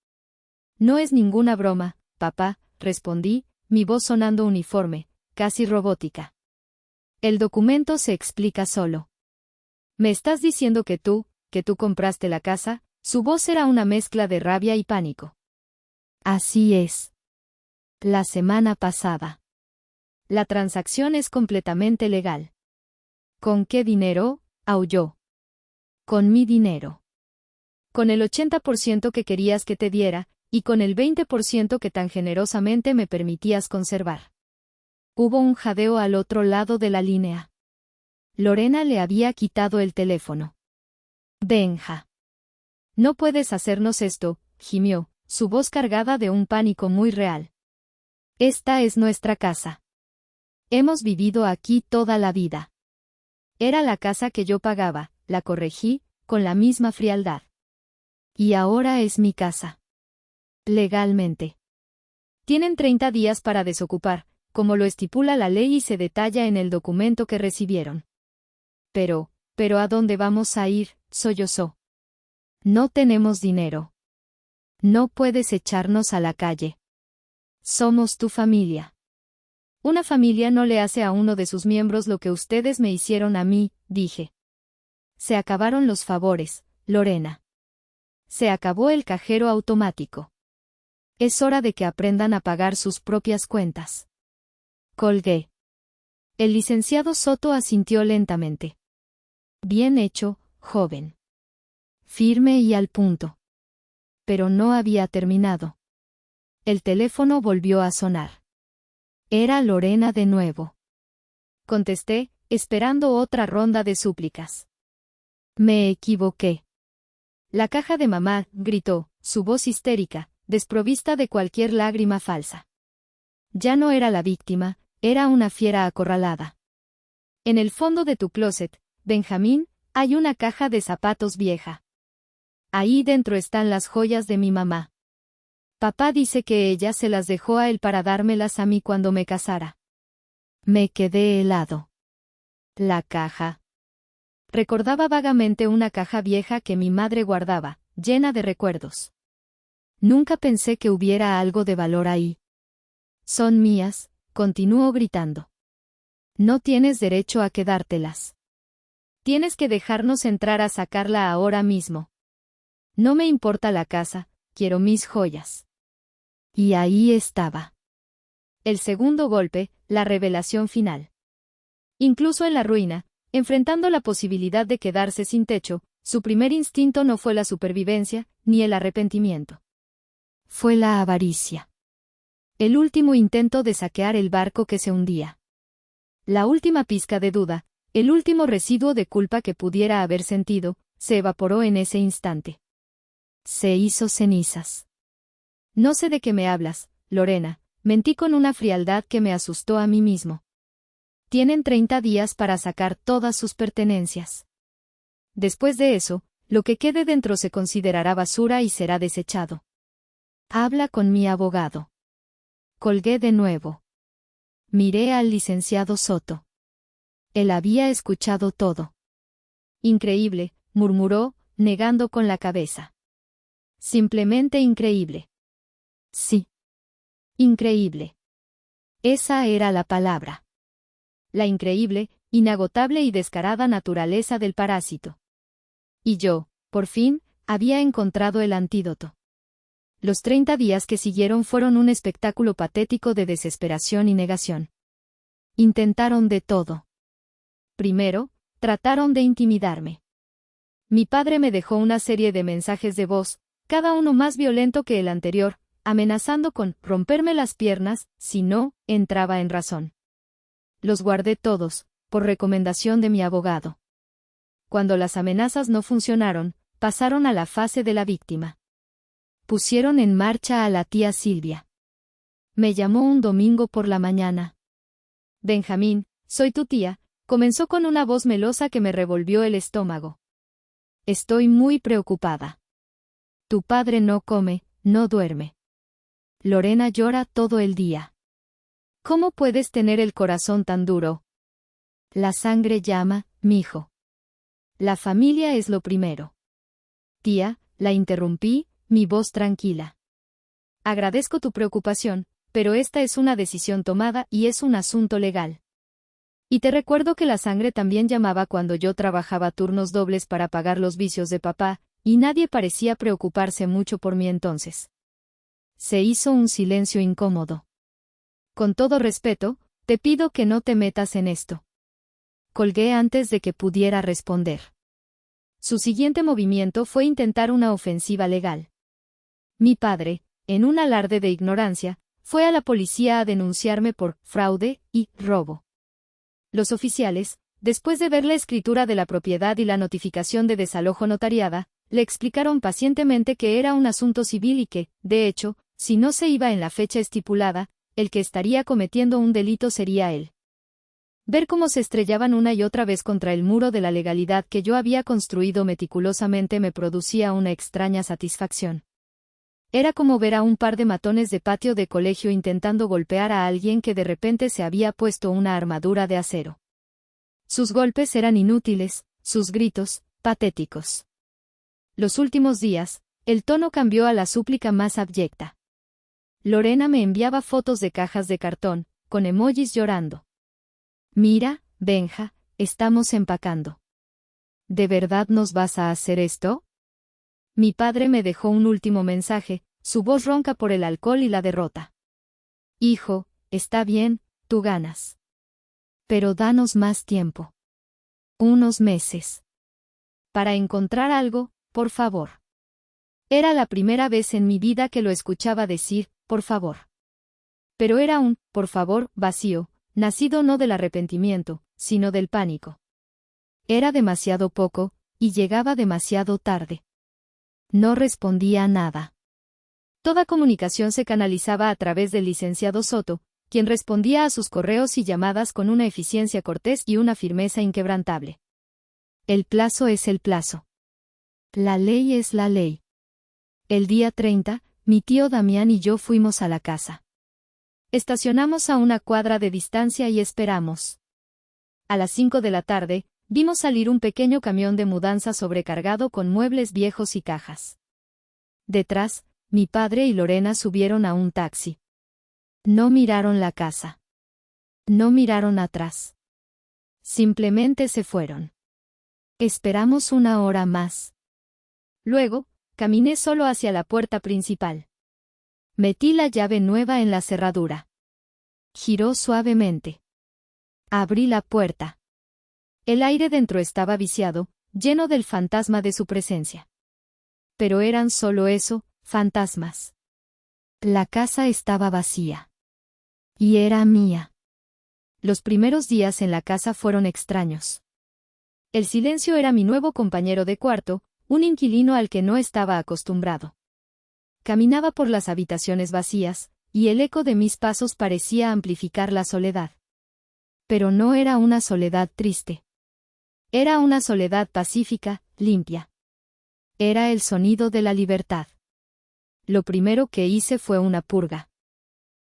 No es ninguna broma, papá, respondí, mi voz sonando uniforme, casi robótica. El documento se explica solo. ¿Me estás diciendo que tú compraste la casa? Su voz era una mezcla de rabia y pánico. Así es. La semana pasada. La transacción es completamente legal. ¿Con qué dinero? Aulló. Con mi dinero. Con el 80% que querías que te diera, y con el 20% que tan generosamente me permitías conservar. Hubo un jadeo al otro lado de la línea. Lorena le había quitado el teléfono. Benja. No puedes hacernos esto, gimió, su voz cargada de un pánico muy real. Esta es nuestra casa. Hemos vivido aquí toda la vida. Era la casa que yo pagaba, la corregí, con la misma frialdad. Y ahora es mi casa. Legalmente. Tienen 30 días para desocupar, como lo estipula la ley y se detalla en el documento que recibieron. Pero ¿a dónde vamos a ir? Sollozó. No tenemos dinero. No puedes echarnos a la calle. Somos tu familia. Una familia no le hace a uno de sus miembros lo que ustedes me hicieron a mí, dije. Se acabaron los favores, Lorena. Se acabó el cajero automático. Es hora de que aprendan a pagar sus propias cuentas. Colgué. El licenciado Soto asintió lentamente. Bien hecho, joven. Firme y al punto. Pero no había terminado. El teléfono volvió a sonar. Era Lorena de nuevo. Contesté, esperando otra ronda de súplicas. Me equivoqué. La caja de mamá, gritó, su voz histérica, desprovista de cualquier lágrima falsa. Ya no era la víctima, era una fiera acorralada. En el fondo de tu closet, Benjamín, hay una caja de zapatos vieja. Ahí dentro están las joyas de mi mamá. Papá dice que ella se las dejó a él para dármelas a mí cuando me casara. Me quedé helado. La caja. Recordaba vagamente una caja vieja que mi madre guardaba, llena de recuerdos. Nunca pensé que hubiera algo de valor ahí. Son mías, continuó gritando. No tienes derecho a quedártelas. Tienes que dejarnos entrar a sacarla ahora mismo. No me importa la casa, quiero mis joyas. Y ahí estaba. El segundo golpe, la revelación final. Incluso en la ruina, enfrentando la posibilidad de quedarse sin techo, su primer instinto no fue la supervivencia, ni el arrepentimiento. Fue la avaricia. El último intento de saquear el barco que se hundía. La última pizca de duda, el último residuo de culpa que pudiera haber sentido, se evaporó en ese instante. Se hizo cenizas. No sé de qué me hablas, Lorena, mentí con una frialdad que me asustó a mí mismo. Tienen 30 días para sacar todas sus pertenencias. Después de eso, lo que quede dentro se considerará basura y será desechado. Habla con mi abogado. Colgué de nuevo. Miré al licenciado Soto. Él había escuchado todo. Increíble, murmuró, negando con la cabeza. Simplemente increíble. Sí. Increíble. Esa era la palabra. La increíble, inagotable y descarada naturaleza del parásito. Y yo, por fin, había encontrado el antídoto. Los 30 días que siguieron fueron un espectáculo patético de desesperación y negación. Intentaron de todo. Primero, trataron de intimidarme. Mi padre me dejó una serie de mensajes de voz, cada uno más violento que el anterior, amenazando con romperme las piernas si no entraba en razón. Los guardé todos, por recomendación de mi abogado. Cuando las amenazas no funcionaron, pasaron a la fase de la víctima. Pusieron en marcha a la tía Silvia. Me llamó un domingo por la mañana. Benjamín, soy tu tía, comenzó con una voz melosa que me revolvió el estómago. Estoy muy preocupada. Tu padre no come, no duerme. Lorena llora todo el día. ¿Cómo puedes tener el corazón tan duro? La sangre llama, mijo. La familia es lo primero. Tía, la interrumpí, mi voz tranquila. Agradezco tu preocupación, pero esta es una decisión tomada y es un asunto legal. Y te recuerdo que la sangre también llamaba cuando yo trabajaba turnos dobles para pagar los vicios de papá, y nadie parecía preocuparse mucho por mí entonces. Se hizo un silencio incómodo. Con todo respeto, te pido que no te metas en esto. Colgué antes de que pudiera responder. Su siguiente movimiento fue intentar una ofensiva legal. Mi padre, en un alarde de ignorancia, fue a la policía a denunciarme por fraude y robo. Los oficiales, después de ver la escritura de la propiedad y la notificación de desalojo notariada, le explicaron pacientemente que era un asunto civil y que, de hecho, si no se iba en la fecha estipulada, el que estaría cometiendo un delito sería él. Ver cómo se estrellaban una y otra vez contra el muro de la legalidad que yo había construido meticulosamente me producía una extraña satisfacción. Era como ver a un par de matones de patio de colegio intentando golpear a alguien que de repente se había puesto una armadura de acero. Sus golpes eran inútiles, sus gritos, patéticos. Los últimos días, el tono cambió a la súplica más abyecta. Lorena me enviaba fotos de cajas de cartón, con emojis llorando. Mira, Benja, estamos empacando. ¿De verdad nos vas a hacer esto? Mi padre me dejó un último mensaje, su voz ronca por el alcohol y la derrota. Hijo, está bien, tú ganas. Pero danos más tiempo. Unos meses. Para encontrar algo, por favor. Era la primera vez en mi vida que lo escuchaba decir, por favor. Pero era un, por favor, vacío, nacido no del arrepentimiento, sino del pánico. Era demasiado poco, y llegaba demasiado tarde. No respondía nada. Toda comunicación se canalizaba a través del licenciado Soto, quien respondía a sus correos y llamadas con una eficiencia cortés y una firmeza inquebrantable. El plazo es el plazo. La ley es la ley. El día 30, mi tío Damián y yo fuimos a la casa. Estacionamos a una cuadra de distancia y esperamos. A las 5 de la tarde, vimos salir un pequeño camión de mudanza sobrecargado con muebles viejos y cajas. Detrás, mi padre y Lorena subieron a un taxi. No miraron la casa. No miraron atrás. Simplemente se fueron. Esperamos una hora más. Luego, caminé solo hacia la puerta principal. Metí la llave nueva en la cerradura. Giró suavemente. Abrí la puerta. El aire dentro estaba viciado, lleno del fantasma de su presencia. Pero eran solo eso, fantasmas. La casa estaba vacía. Y era mía. Los primeros días en la casa fueron extraños. El silencio era mi nuevo compañero de cuarto, un inquilino al que no estaba acostumbrado. Caminaba por las habitaciones vacías, y el eco de mis pasos parecía amplificar la soledad. Pero no era una soledad triste. Era una soledad pacífica, limpia. Era el sonido de la libertad. Lo primero que hice fue una purga.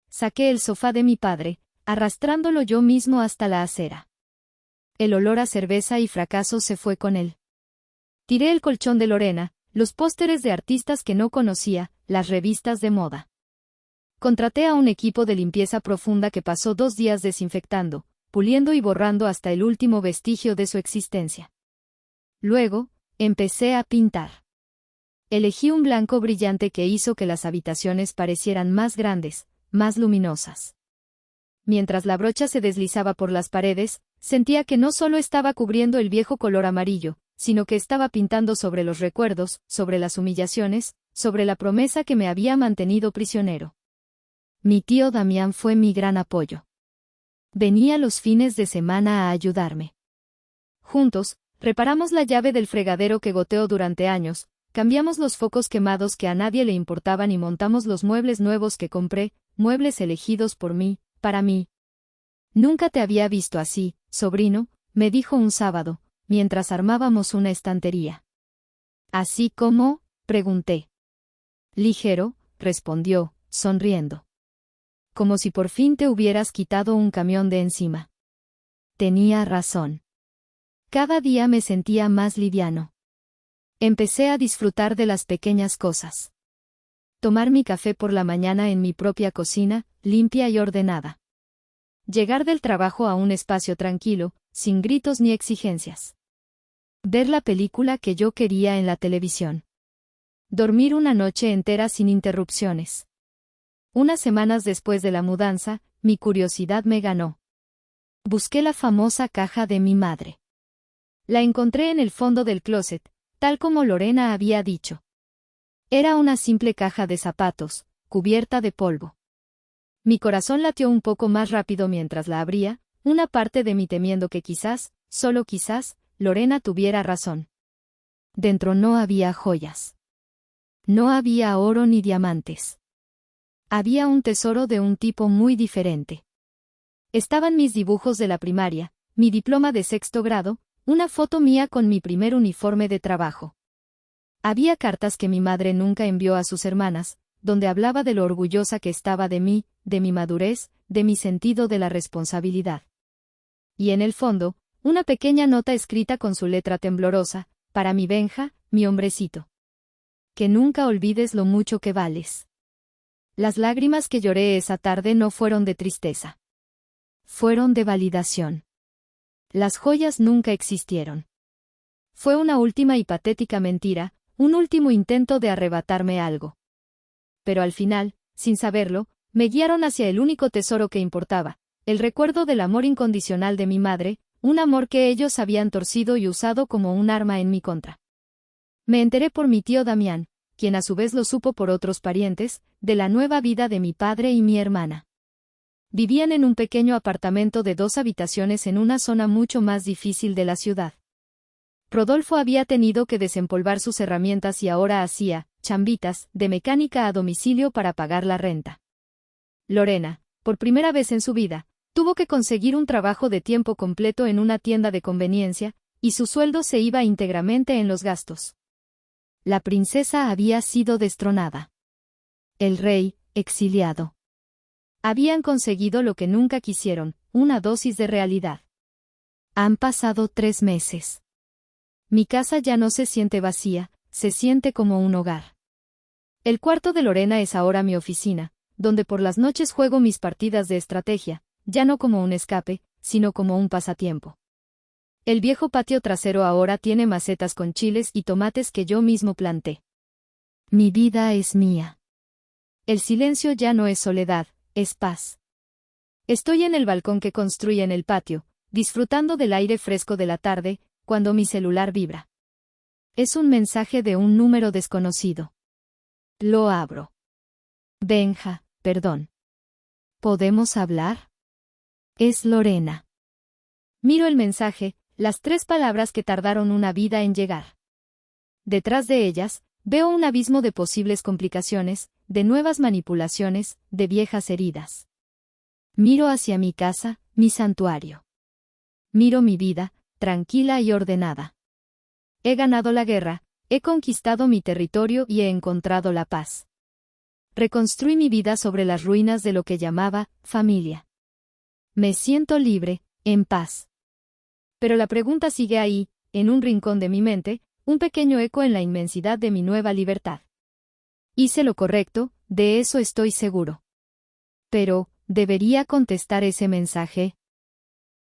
Saqué el sofá de mi padre, arrastrándolo yo mismo hasta la acera. El olor a cerveza y fracaso se fue con él. Tiré el colchón de Lorena, los pósteres de artistas que no conocía, las revistas de moda. Contraté a un equipo de limpieza profunda que pasó 2 días desinfectando, puliendo y borrando hasta el último vestigio de su existencia. Luego, empecé a pintar. Elegí un blanco brillante que hizo que las habitaciones parecieran más grandes, más luminosas. Mientras la brocha se deslizaba por las paredes, sentía que no solo estaba cubriendo el viejo color amarillo, sino que estaba pintando sobre los recuerdos, sobre las humillaciones, sobre la promesa que me había mantenido prisionero. Mi tío Damián fue mi gran apoyo. Venía los fines de semana a ayudarme. Juntos, reparamos la llave del fregadero que goteó durante años, cambiamos los focos quemados que a nadie le importaban y montamos los muebles nuevos que compré, muebles elegidos por mí, para mí. Nunca te había visto así, sobrino, me dijo un sábado, mientras armábamos una estantería. ¿Así como? Pregunté. Ligero, respondió, sonriendo. Como si por fin te hubieras quitado un camión de encima. Tenía razón. Cada día me sentía más liviano. Empecé a disfrutar de las pequeñas cosas. Tomar mi café por la mañana en mi propia cocina, limpia y ordenada. Llegar del trabajo a un espacio tranquilo, sin gritos ni exigencias. Ver la película que yo quería en la televisión. Dormir una noche entera sin interrupciones. Unas semanas después de la mudanza, mi curiosidad me ganó. Busqué la famosa caja de mi madre. La encontré en el fondo del closet, tal como Lorena había dicho. Era una simple caja de zapatos, cubierta de polvo. Mi corazón latió un poco más rápido mientras la abría, una parte de mí temiendo que quizás, solo quizás, Lorena tuviera razón. Dentro no había joyas. No había oro ni diamantes. Había un tesoro de un tipo muy diferente. Estaban mis dibujos de la primaria, mi diploma de 6º grado, una foto mía con mi primer uniforme de trabajo. Había cartas que mi madre nunca envió a sus hermanas, donde hablaba de lo orgullosa que estaba de mí, de mi madurez, de mi sentido de la responsabilidad. Y en el fondo, una pequeña nota escrita con su letra temblorosa, para mi Benja, mi hombrecito. Que nunca olvides lo mucho que vales. Las lágrimas que lloré esa tarde no fueron de tristeza. Fueron de validación. Las joyas nunca existieron. Fue una última y patética mentira, un último intento de arrebatarme algo. Pero al final, sin saberlo, me guiaron hacia el único tesoro que importaba, el recuerdo del amor incondicional de mi madre, un amor que ellos habían torcido y usado como un arma en mi contra. Me enteré por mi tío Damián, quien a su vez lo supo por otros parientes, de la nueva vida de mi padre y mi hermana. Vivían en un pequeño apartamento de 2 habitaciones en una zona mucho más difícil de la ciudad. Rodolfo había tenido que desempolvar sus herramientas y ahora hacía chambitas de mecánica a domicilio para pagar la renta. Lorena, por primera vez en su vida, tuvo que conseguir un trabajo de tiempo completo en una tienda de conveniencia, y su sueldo se iba íntegramente en los gastos. La princesa había sido destronada. El rey, exiliado. Habían conseguido lo que nunca quisieron, una dosis de realidad. Han pasado 3 meses. Mi casa ya no se siente vacía, se siente como un hogar. El cuarto de Lorena es ahora mi oficina, donde por las noches juego mis partidas de estrategia, ya no como un escape, sino como un pasatiempo. El viejo patio trasero ahora tiene macetas con chiles y tomates que yo mismo planté. Mi vida es mía. El silencio ya no es soledad, es paz. Estoy en el balcón que construí en el patio, disfrutando del aire fresco de la tarde, cuando mi celular vibra. Es un mensaje de un número desconocido. Lo abro. Benja, perdón. ¿Podemos hablar? Es Lorena. Miro el mensaje, las 3 palabras que tardaron una vida en llegar. Detrás de ellas, veo un abismo de posibles complicaciones, de nuevas manipulaciones, de viejas heridas. Miro hacia mi casa, mi santuario. Miro mi vida, tranquila y ordenada. He ganado la guerra, he conquistado mi territorio y he encontrado la paz. Reconstruí mi vida sobre las ruinas de lo que llamaba familia. Me siento libre, en paz. Pero la pregunta sigue ahí, en un rincón de mi mente, un pequeño eco en la inmensidad de mi nueva libertad. Hice lo correcto, de eso estoy seguro. Pero, ¿debería contestar ese mensaje?